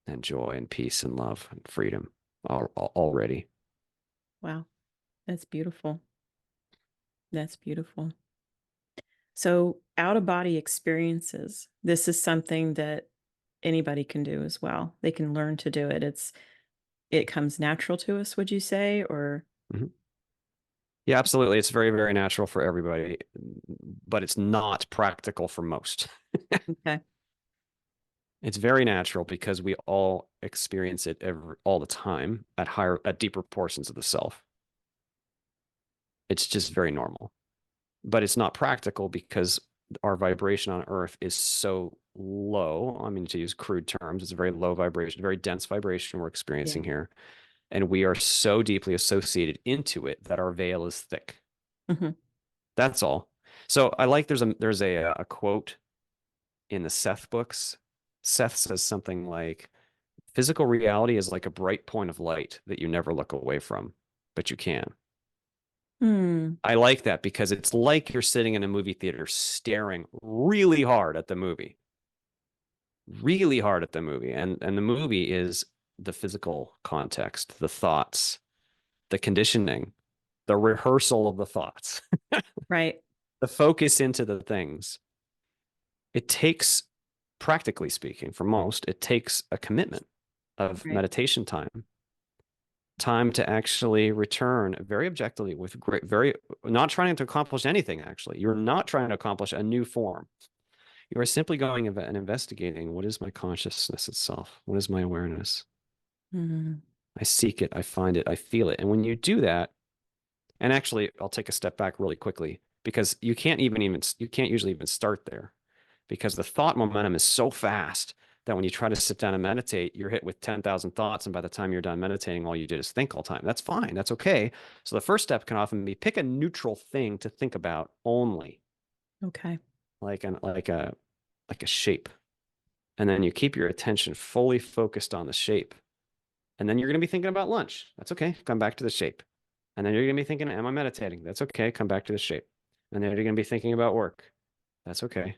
and joy and peace and love and freedom already. Wow. That's beautiful. That's beautiful. So, out of body experiences, this is something that anybody can do as well. They can learn to do it. It comes natural to us, would you say? Or, Mhm. Yeah, absolutely. It's very, very natural for everybody, but it's not practical for most. okay. It's very natural because we all experience it all the time at deeper portions of the self. It's just very normal. But it's not practical because our vibration on Earth is so low. I mean, to use crude terms, it's a very low vibration, very dense vibration we're Yeah. experiencing here. And we are so deeply associated into it that our veil is thick. hmm That's all. So I like there's a quote in the Seth books. Seth says something like, physical reality is like a bright point of light that you never look away from, but you can. Hmm. I like that because it's like you're sitting in a movie theater staring really hard at the movie, really hard at the movie. And the movie is the physical context, the thoughts, the conditioning, the rehearsal of the thoughts, Right. the focus into the things. It takes, practically speaking, for most, it takes a commitment of Right. meditation time to actually return very objectively with great, very not trying to accomplish anything, actually. You're not trying to accomplish a new form. You are simply going and investigating what is my consciousness itself? What is my awareness? hmm I seek it, I find it, I feel it. And when you do that, and actually, I'll take a step back really quickly because you can't usually even start there because the thought momentum is so fast that when you try to sit down and meditate, you're hit with 10,000 thoughts. And by the time you're done meditating, all you did is think all the time. That's fine. That's okay. So the first step can often be pick a neutral thing to think about only, Okay. like like a shape. And then you keep your attention fully focused on the shape. And then you're going to be thinking about lunch. That's okay. Come back to the shape. And then you're going to be thinking, am I meditating? That's okay. Come back to the shape. And then you're going to be thinking about work. That's okay.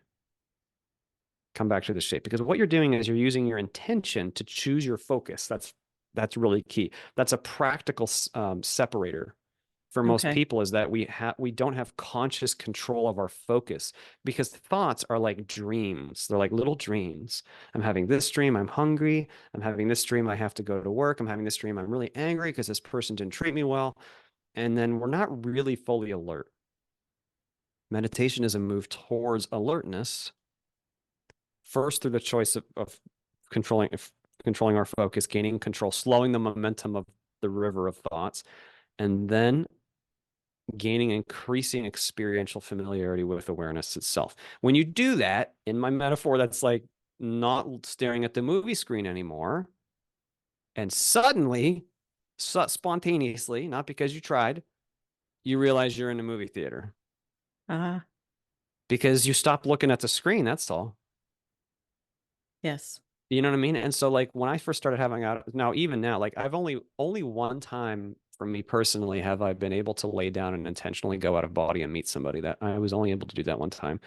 Come back to the shape. Because what you're doing is you're using your intention to choose your focus. That's really key. That's a practical separator for most Okay. people, is that we don't have conscious control of our focus, because thoughts are like dreams. They're like little dreams. I'm having this dream, I'm hungry. I'm having this dream, I have to go to work. I'm having this dream, I'm really angry because this person didn't treat me well. And then we're not really fully alert. Meditation is a move towards alertness, first through the choice of controlling our focus, gaining control, slowing the momentum of the river of thoughts, and then gaining increasing experiential familiarity with awareness itself. When you do that, in my metaphor, that's like not staring at the movie screen anymore. And suddenly, spontaneously, not because you tried, you realize you're in a movie theater Ah, because you stop looking at the screen. That's all. yes. You know what I mean? And so like when I first started having out now, even now, like I've only one time for me personally have I been able to lay down and intentionally go out of body and meet somebody. That I was only able to do that one time.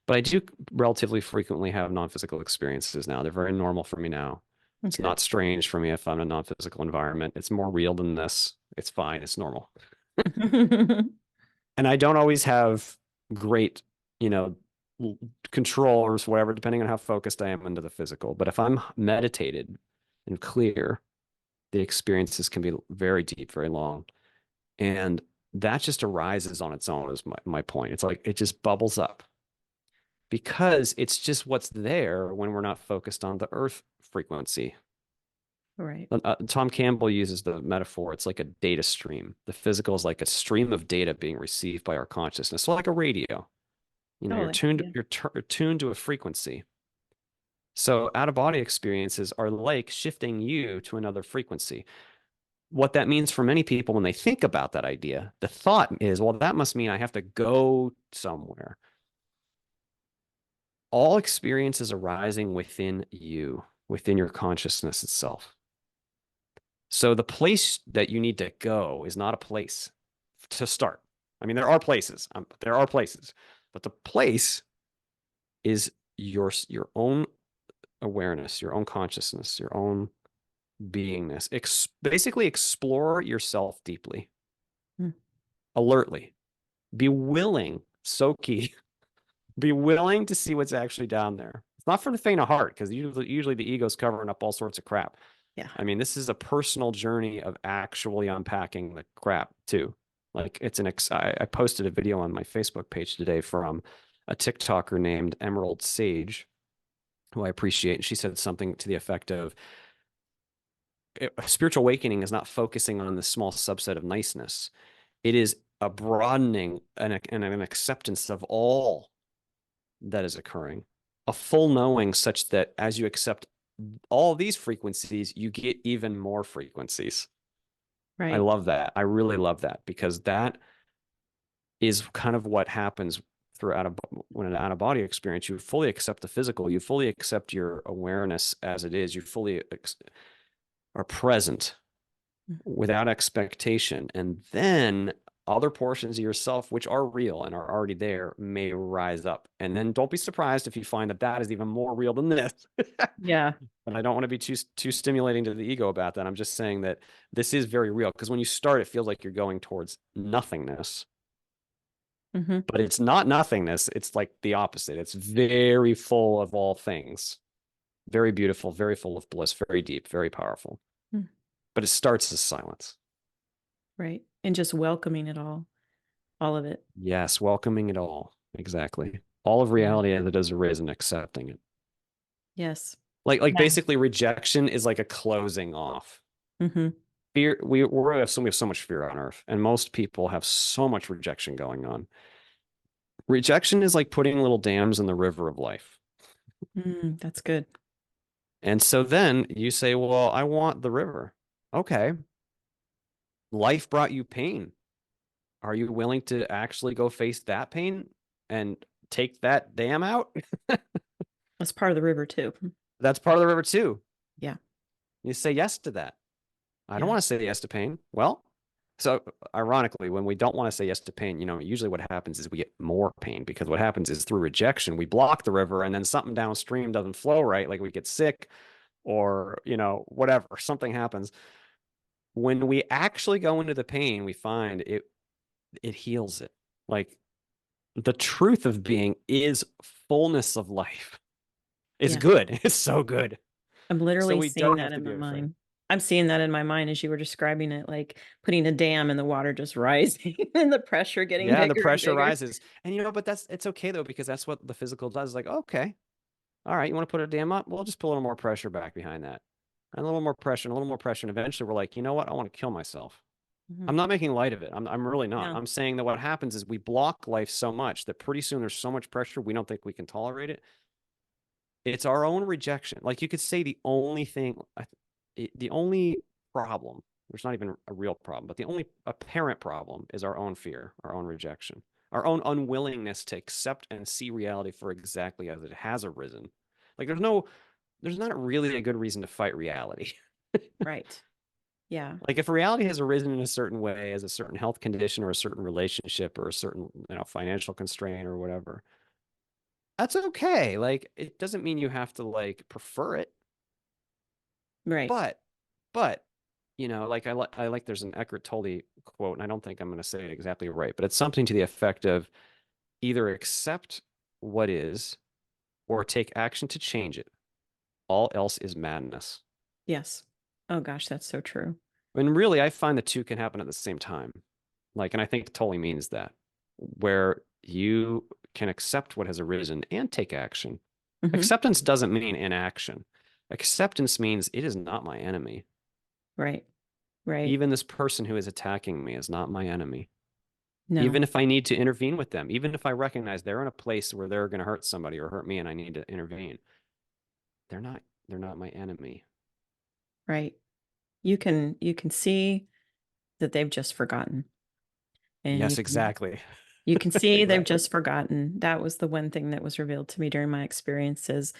But I do relatively frequently have non-physical experiences now. They're very normal for me now. It's Okay. not strange for me if I'm in a non-physical environment. It's more real than this. It's fine. It's normal. And I don't always have great, you know, control or whatever, depending on how focused I am into the physical. But if I'm meditated and clear, the experiences can be very deep, very long. And that just arises on its own, is my point. It's like it just bubbles up because it's just what's there when we're not focused on the earth frequency. Right. Tom Campbell uses the metaphor. It's like a data stream. The physical is like a stream of data being received by our consciousness. So like a radio, Oh, yeah. you're tuned to a frequency. So out of body experiences are like shifting you to another frequency. What that means for many people when they think about that idea, the thought is, well, that must mean I have to go somewhere. All experiences arising within you, within your consciousness itself. So the place that you need to go is not a place to start. I mean, there are places, but the place is your own awareness, your own consciousness, your own beingness. Basically, explore yourself deeply, Mm. alertly. Be willing, so key. Be willing to see what's actually down there. It's not for the faint of heart, because usually the ego's covering up all sorts of crap. Yeah. I mean, this is a personal journey of actually unpacking the crap too. Like I posted a video on my Facebook page today from a TikToker named Emerald Sage, who I appreciate. And she said something to the effect of, spiritual awakening is not focusing on the small subset of niceness. It is a broadening and an acceptance of all that is occurring, a full knowing such that as you accept all these frequencies, you get even more frequencies. I Right. love that. I really love that, because that is kind of what happens when an out of body experience. You fully accept the physical, you fully accept your awareness as it is, you fully are present Mm. without expectation. And then other portions of yourself, which are real and are already there, may rise up. And then don't be surprised if you find that that is even more real than this. Yeah. But I don't want to be too stimulating to the ego about that. I'm just saying that this is very real, because when you start, it feels like you're going towards nothingness, Hmm. but it's not nothingness. It's like the opposite. It's very full of all things, very beautiful, very full of bliss, very deep, very powerful. But it starts as silence. Right. And just welcoming it all of it. Yes, welcoming it all. Exactly. All of Yeah. reality as it has arisen, accepting it. Yes. Like Yeah. basically rejection is like a closing off. Hmm. Fear, we have so much fear on earth, and most people have so much rejection going on. Rejection is like putting little dams in the river of life. That's good. And so then you say, well, I want the river. Okay. Life brought you pain. Are you willing to actually go face that pain and take that dam out? That's part of the river too. That's part of the river too. Yeah. You say yes to that. I don't Yeah. want to say yes to pain. Well, so ironically, when we don't want to say yes to pain, usually what happens is we get more pain because what happens is through rejection, we block the river and then something downstream doesn't flow right. Like we get sick or, whatever, something happens. When we actually go into the pain, we find it heals it. Like the truth of being is fullness of life. It's Yeah. good. It's so good. I'm So literally we seeing don't that have to in my be afraid. mind. I'm seeing that in my mind as you were describing it, like putting a dam and the water just rising and the pressure getting Yeah, and the bigger and pressure bigger. rises. And but it's okay though, because that's what the physical does. Like, okay, all right, you want to put a dam up? We'll just put a little more pressure back behind that. And a little more pressure and a little more pressure. And eventually we're like, you know what? I want to kill myself. Mhm. I'm not making light of it. I'm really not. No. I'm saying that what happens is we block life so much that pretty soon there's so much pressure we don't think we can tolerate it. It's our own rejection. Like you could say the only thing, the only problem, there's not even a real problem, but the only apparent problem is our own fear, our own rejection, our own unwillingness to accept and see reality for exactly as it has arisen. Like there's not really a good reason to fight reality. Right. Yeah. Like if reality has arisen in a certain way, as a certain health condition or a certain relationship or a certain, financial constraint or whatever, that's okay. Like it doesn't mean you have to like prefer it. Right. But, but, like I like there's an Eckhart Tolle quote, and I don't think I'm going to say it exactly right, but it's something to the effect of either accept what is or take action to change it. All else is madness. Yes. Oh gosh, that's so true. And really, I find the two can happen at the same time. Like, and I think Tolle means that, where you can accept what has arisen and take action. Hmm. Acceptance doesn't mean inaction. Acceptance means it is not my enemy. Right. Right. Even this person who is attacking me is not my enemy. No. Even if I need to intervene with them, even if I recognize they're in a place where they're going to hurt somebody or hurt me and I need to intervene, they're not my enemy. Right. You can see that they've just forgotten. And Yes, exactly. you can see they've Exactly. just forgotten. That was the one thing that was revealed to me during my experiences.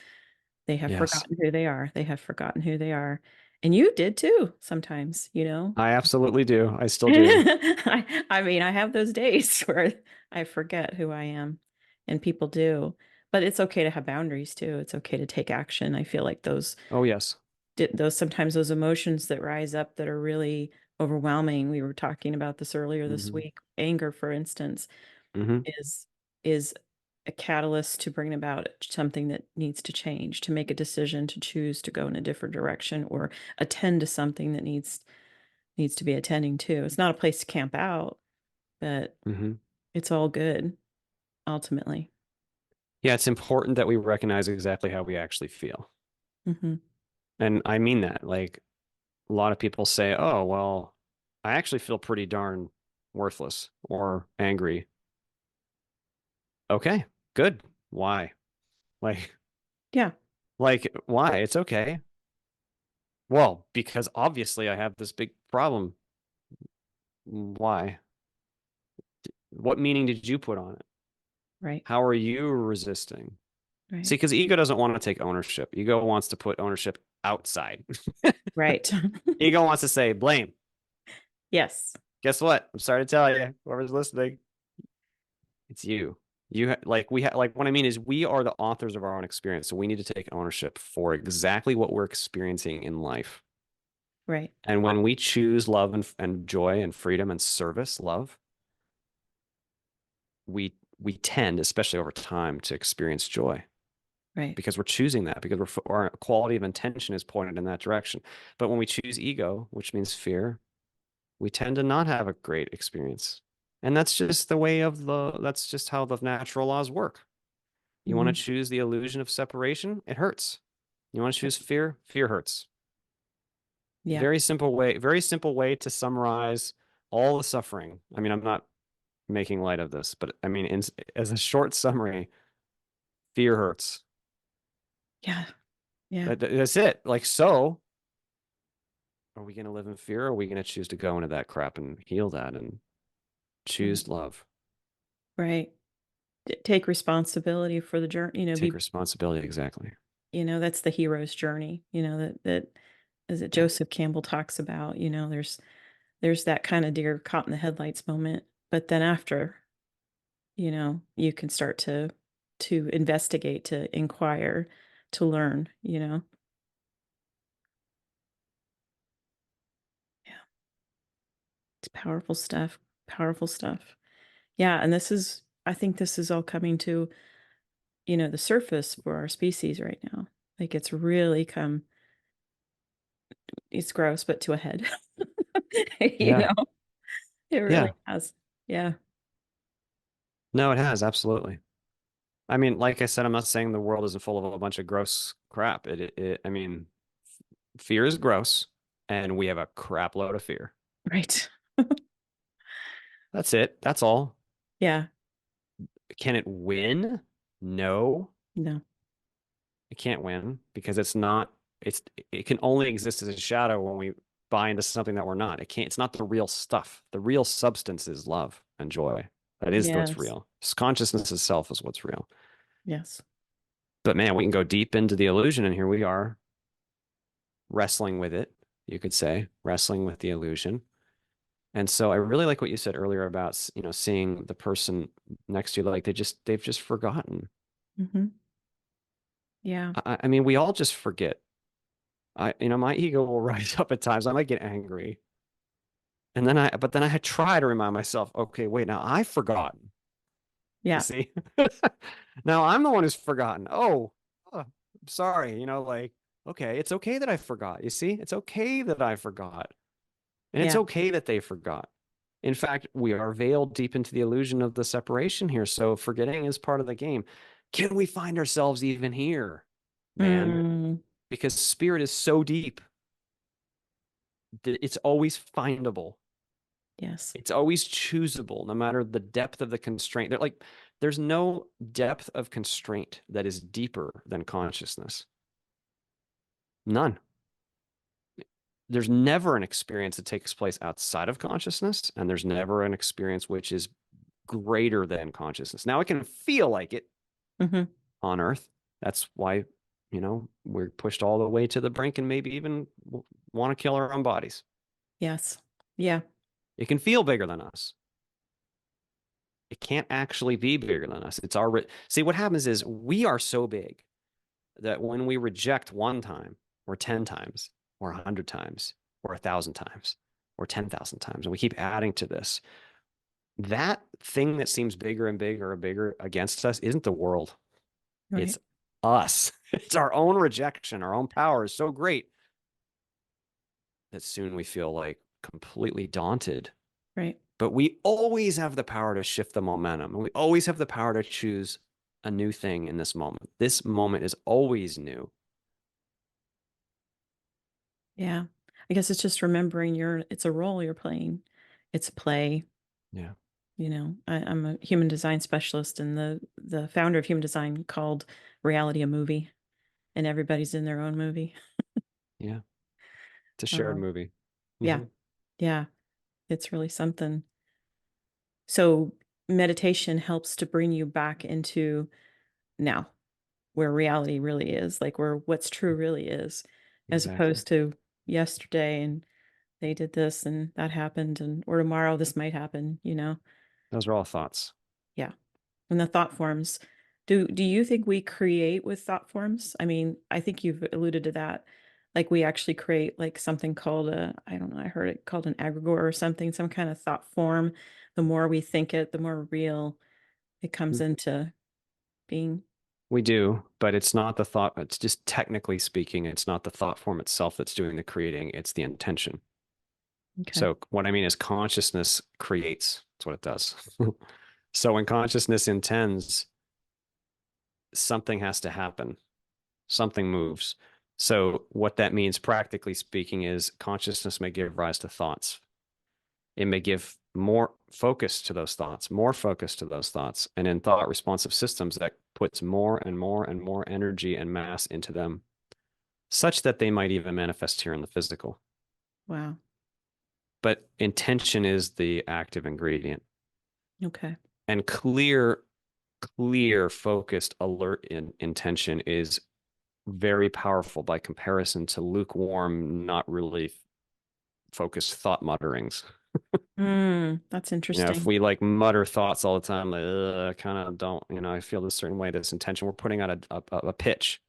They have Yes. forgotten who they are. They have forgotten who they are. And you did too sometimes, you know. I absolutely do. I still do. I mean, I have those days where I forget who I am, and people do. But it's okay to have boundaries too. It's okay to take action. I feel like Oh, yes. those sometimes those emotions that rise up that are really overwhelming. We were talking about this earlier this Hmm. week. Anger, for instance, Hmm. is a catalyst to bring about something that needs to change, to make a decision to choose to go in a different direction or attend to something that needs to be attending to. It's not a place to camp out, but Hmm. it's all good ultimately. Yeah, it's important that we recognize exactly how we actually feel. Hmm. And I mean that. Like a lot of people say, oh, well, I actually feel pretty darn worthless or angry. Okay, good. Why? Like, Yeah, why? It's okay. Well, because obviously I have this big problem. Why? What meaning did you put on it? right, How are you resisting? See, right, because ego doesn't want to take ownership. Ego wants to put ownership outside. right. Ego wants to say, blame. Yes. Guess what? I'm sorry to tell you, whoever's listening, it's you. Like what I mean is we are the authors of our own experience. So we need to take ownership for exactly what we're experiencing in life. Right, And when we choose love and joy and freedom and service, love, we tend, especially over time, to experience joy right. because we're choosing that because our quality of intention is pointed in that direction. But when we choose ego, which means fear, we tend to not have a great experience. And that's just how the natural laws work. You want to Hmm. choose the illusion of separation? It hurts. You want to choose fear? Fear hurts. Yeah. Very simple way to summarize all the suffering. I mean, I'm not making light of this, but I mean, as a short summary, fear hurts. Yeah. Yeah. That's it. Like, so are we going to live in fear? Or are we going to choose to go into that crap and heal that and Right. choose love? Right. Take responsibility for the journey, Take responsibility. Exactly. that's the hero's journey, that as it Yeah. Joseph Campbell talks about, there's that kind of deer caught in the headlights moment, but then after, you can start to investigate, to inquire, to learn. Yeah, it's powerful stuff. Powerful stuff. Yeah, and I think this is all coming to, the surface for our species right now. Like it's really it's gross, but to a head. You Yeah. know, it really Yeah. has. Yeah. No, it has. Absolutely. I mean, like I said, I'm not saying the world isn't full of a bunch of gross crap. I mean, fear is gross, and we have a crap load of fear. Right. That's it. That's all. Yeah. Can it win? No, No. it can't win because it can only exist as a shadow when we buy into something that we're not. It's not the real stuff. The real substance is love and joy. That is what's Yes. real. Consciousness itself is what's real. Yes. But man, we can go deep into the illusion, and here we are wrestling with it, you could say, wrestling with the illusion. And so I really like what you said earlier about, seeing the person next to you, like they've just forgotten. Hmm. Yeah. I mean, we all just forget. My ego will rise up at times. I might get angry. But then I try to remind myself, okay, wait, now I've forgotten. You Yeah. see? Now I'm the one who's forgotten. I'm sorry. Like, okay, it's okay that I forgot. You see? It's okay that I forgot. And it's Yeah. okay that they forgot. In fact, we are veiled deep into the illusion of the separation here. So forgetting is part of the game. Can we find ourselves even here, man? Mm, Because spirit is so deep that it's always findable. yes. It's always choosable, no matter the depth of the constraint. There's no depth of constraint that is deeper than consciousness. None. There's never an experience that takes place outside of consciousness, and there's never an experience which is greater than consciousness. Now it can feel like it Hmm. on Earth. That's why, we're pushed all the way to the brink and maybe even want to kill our own bodies. Yes. Yeah. It can feel bigger than us. It can't actually be bigger than us. See, what happens is we are so big that when we reject one time or 10 times or 100 times or 1,000 times or 10,000 times, and we keep adding to this, that thing that seems bigger and bigger and bigger against us isn't the world. Right. It's us. It's our own rejection. Our own power is so great that soon we feel like completely daunted. Right. But we always have the power to shift the momentum. And we always have the power to choose a new thing in this moment. This moment is always new. Yeah. I guess it's just remembering it's a role you're playing. It's play. Yeah. I'm a human design specialist, and the founder of human design called reality a movie, and everybody's in their own movie. Yeah. It's a shared Uh, movie. yeah. Hmm. Yeah. It's really something. So meditation helps to bring you back into now, where reality really is, like where what's true really is, as Exactly. opposed to yesterday and they did this and that happened, and or tomorrow this might happen. Those are all thoughts. Yeah. And the thought forms. Do you think we create with thought forms? I mean, I think you've alluded to that. Like we actually create like something called I don't know, I heard it called an egregore or something, some kind of thought form. The more we think it, the more real it comes into being. We do, but it's not the thought. It's just technically speaking, it's not the thought form itself that's doing the creating, it's the intention. Okay. So, what I mean is consciousness creates. That's what it does. So, when consciousness intends, something has to happen, something moves. So, what that means, practically speaking, is consciousness may give rise to thoughts. It may give more focus to those thoughts, more focus to those thoughts. And in thought responsive systems, that puts more and more and more energy and mass into them. such that they might even manifest here in the physical. Wow. But intention is the active ingredient. Okay. And clear, focused, alert intention is very powerful by comparison to lukewarm, not really focused thought mutterings. That's If interesting. we like mutter thoughts all the time, like, I kind of don't, I feel this certain way, this intention, we're putting out a pitch.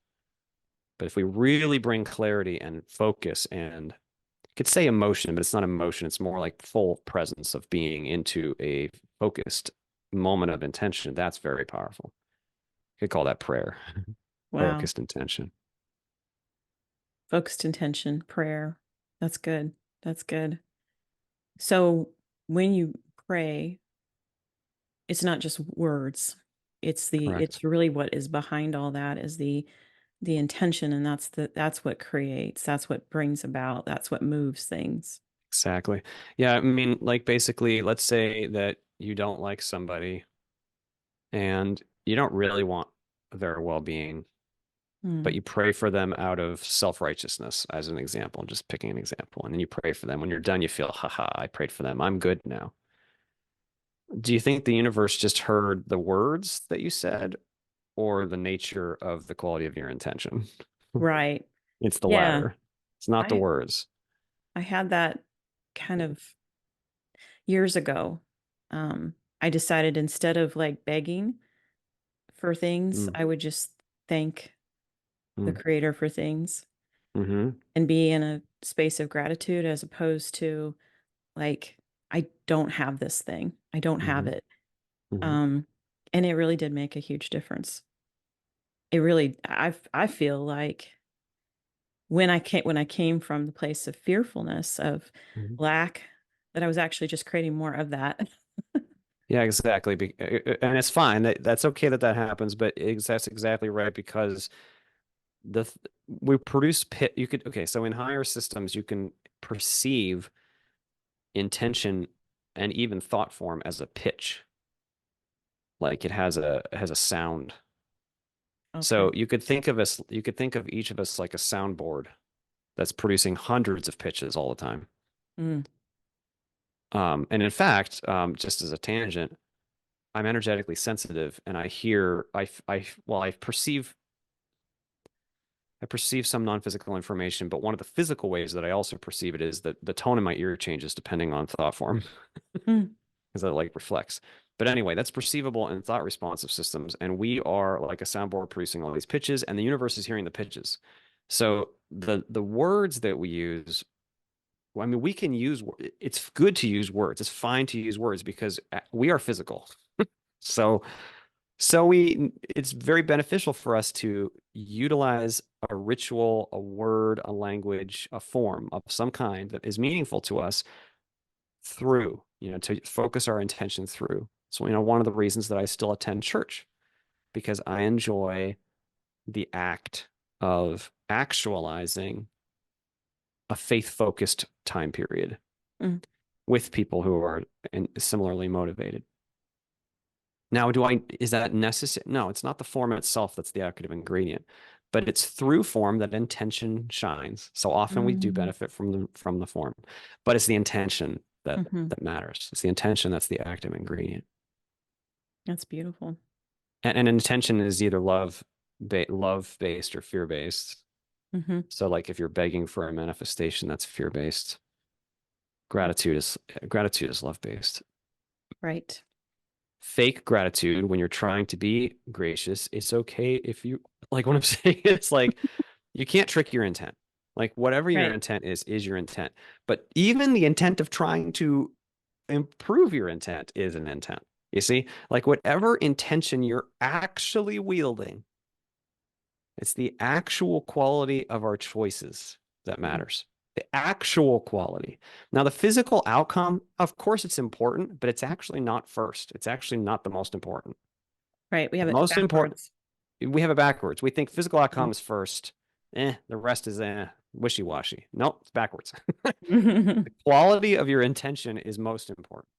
But if we really bring clarity and focus and you could say emotion, but it's not emotion, it's more like full presence of being into a focused moment of intention, that's very powerful. You could call that prayer, Wow. focused intention. Focused intention, prayer. That's good. That's good. So when you pray, it's not just words. Correct. It's really what is behind all that is the intention, and that's what creates, that's what brings about, that's what moves things. Exactly. Yeah, I mean, like basically, let's say that you don't like somebody and you don't really want their well-being, but Mm, you pray for them out of self-righteousness, as an example. I'm just picking an example. And then you pray for them. When you're done, you feel, haha, I prayed for them. I'm good now. Do you think the universe just heard the words that you said or the nature of the quality of your intention? right. It's the Yeah. latter. It's not the I words. I had that kind of years ago. I decided instead of like begging for things, Mm, I would just thank the mm, creator for things hmm and be in a space of gratitude as opposed to like, I don't have this thing. I don't have hmm it. hmm Um, and it really did make a huge difference. It really, I feel like when I came from the place of fearfulness, of hmm lack, that I was actually just creating more of that. Yeah, exactly. And it's fine. That's okay that that happens, but that's exactly right because we produce pit. You could, okay, so in higher systems, you can perceive intention and even thought form as a pitch, like it has a sound. Okay. So you could think of each of us like a soundboard that's producing hundreds of pitches all the time. Mm, And in fact, just as a tangent, I'm energetically sensitive, and I hear, well, I perceive some non-physical information, but one of the physical ways that I also perceive it is that the tone in my ear changes depending on thought form, mm, because that like reflects. But anyway, that's perceivable in thought responsive systems, and we are like a soundboard producing all these pitches, and the universe is hearing the pitches. So the words that we use, well, I mean, we can use. It's good to use words. It's fine to use words because we are physical. So it's very beneficial for us to utilize a ritual, a word, a language, a form of some kind that is meaningful to us through, to focus our intention through. So, one of the reasons that I still attend church because I enjoy the act of actualizing a faith-focused time period mm, with people who are similarly motivated. Now, is that necessary? No, it's not the form itself that's the active ingredient, but it's through form that intention shines. So often we do mm, benefit from the form, but it's the intention that mhm. that matters. It's the intention that's the active ingredient. That's beautiful. And intention is either love based or fear based. Hmm. So like if you're begging for a manifestation, that's fear based. Gratitude is love based. Right. Fake gratitude when you're trying to be gracious, it's okay if you like what I'm saying. It's like you can't trick your intent. Like whatever your Right. intent is your intent. But even the intent of trying to improve your intent is an intent. You see, like whatever intention you're actually wielding, it's the actual quality of our choices that Mm, matters. The actual quality. Now, the physical outcome, of course, it's important, but it's actually not first. It's actually not the most important. right. We have The it most important, backwards. we have it backwards. We think physical Mm. outcomes first. The rest is wishy-washy. Nope, it's backwards. The quality of your intention is most important.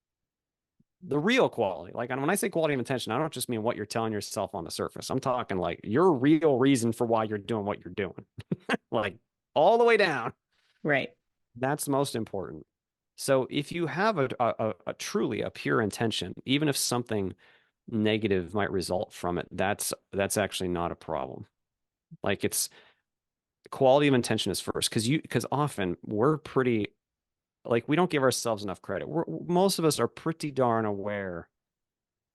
The real quality, like when I say quality of intention, I don't just mean what you're telling yourself on the surface. I'm talking like your real reason for why you're doing what you're doing. like all the way down. Right. That's most important. So if you have a truly a pure intention, even if something negative might result from it, that's actually not a problem. Like it's quality of intention is first because often we're pretty like we don't give ourselves enough credit. Most of us are pretty darn aware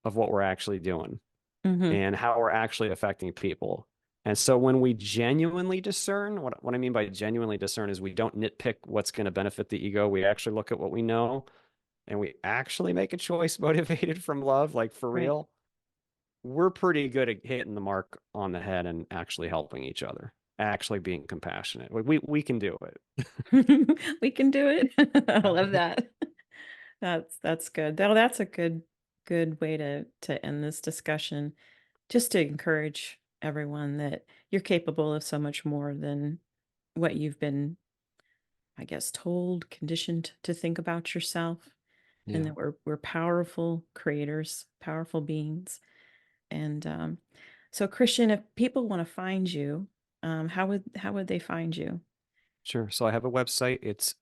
of what we're actually doing Hmm. and how we're actually affecting people. And so when we genuinely discern, what I mean by genuinely discern is we don't nitpick what's going to benefit the ego. We actually look at what we know and we actually make a choice motivated from love, like for Right. real. We're pretty good at hitting the mark on the head and actually helping each other, actually being compassionate. We can do it. We can do it. I Yeah. love that. That's good. That's a good way to end this discussion. Just to encourage everyone that you're capable of so much more than what you've been, I guess, told, conditioned to think about yourself, and Yeah, that we're powerful creators, powerful beings. And so, Christian, if people want to find you, how would they find you? sure. So I have a website. It's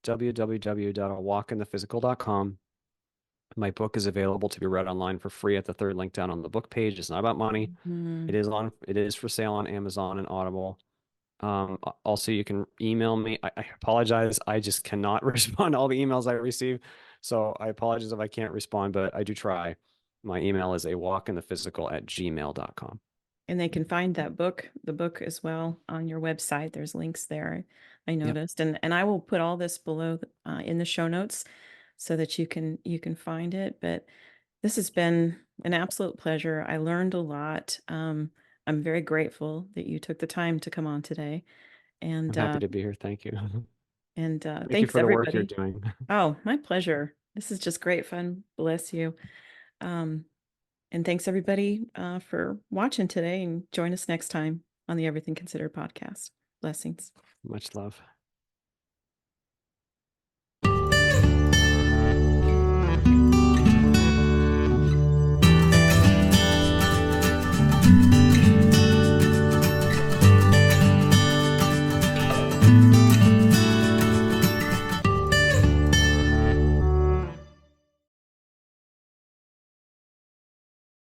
www.awalkinthephysical.com. My book is available to be read online for free at the third link down on the book page. It's not about money. Mm. It is for sale on Amazon and Audible. Also, you can email me. I apologize. I just cannot respond to all the emails I receive. So I apologize if I can't respond, but I do try. My email is awalkinthephysical@gmail.com. And they can find the book as well on your website. There's links there, I Yep. noticed, and I will put all this below in the show notes so that you can find it. But this has been an absolute pleasure. I learned a lot. I'm very grateful that you took the time to come on today, I'm and happy to be here. Thank you. Thank you thanks for the work you're everybody. doing. Oh, my pleasure. This is just great fun. Bless you. Um, and thanks everybody for watching today and join us next time on the Everything Considered podcast. Blessings. Much love.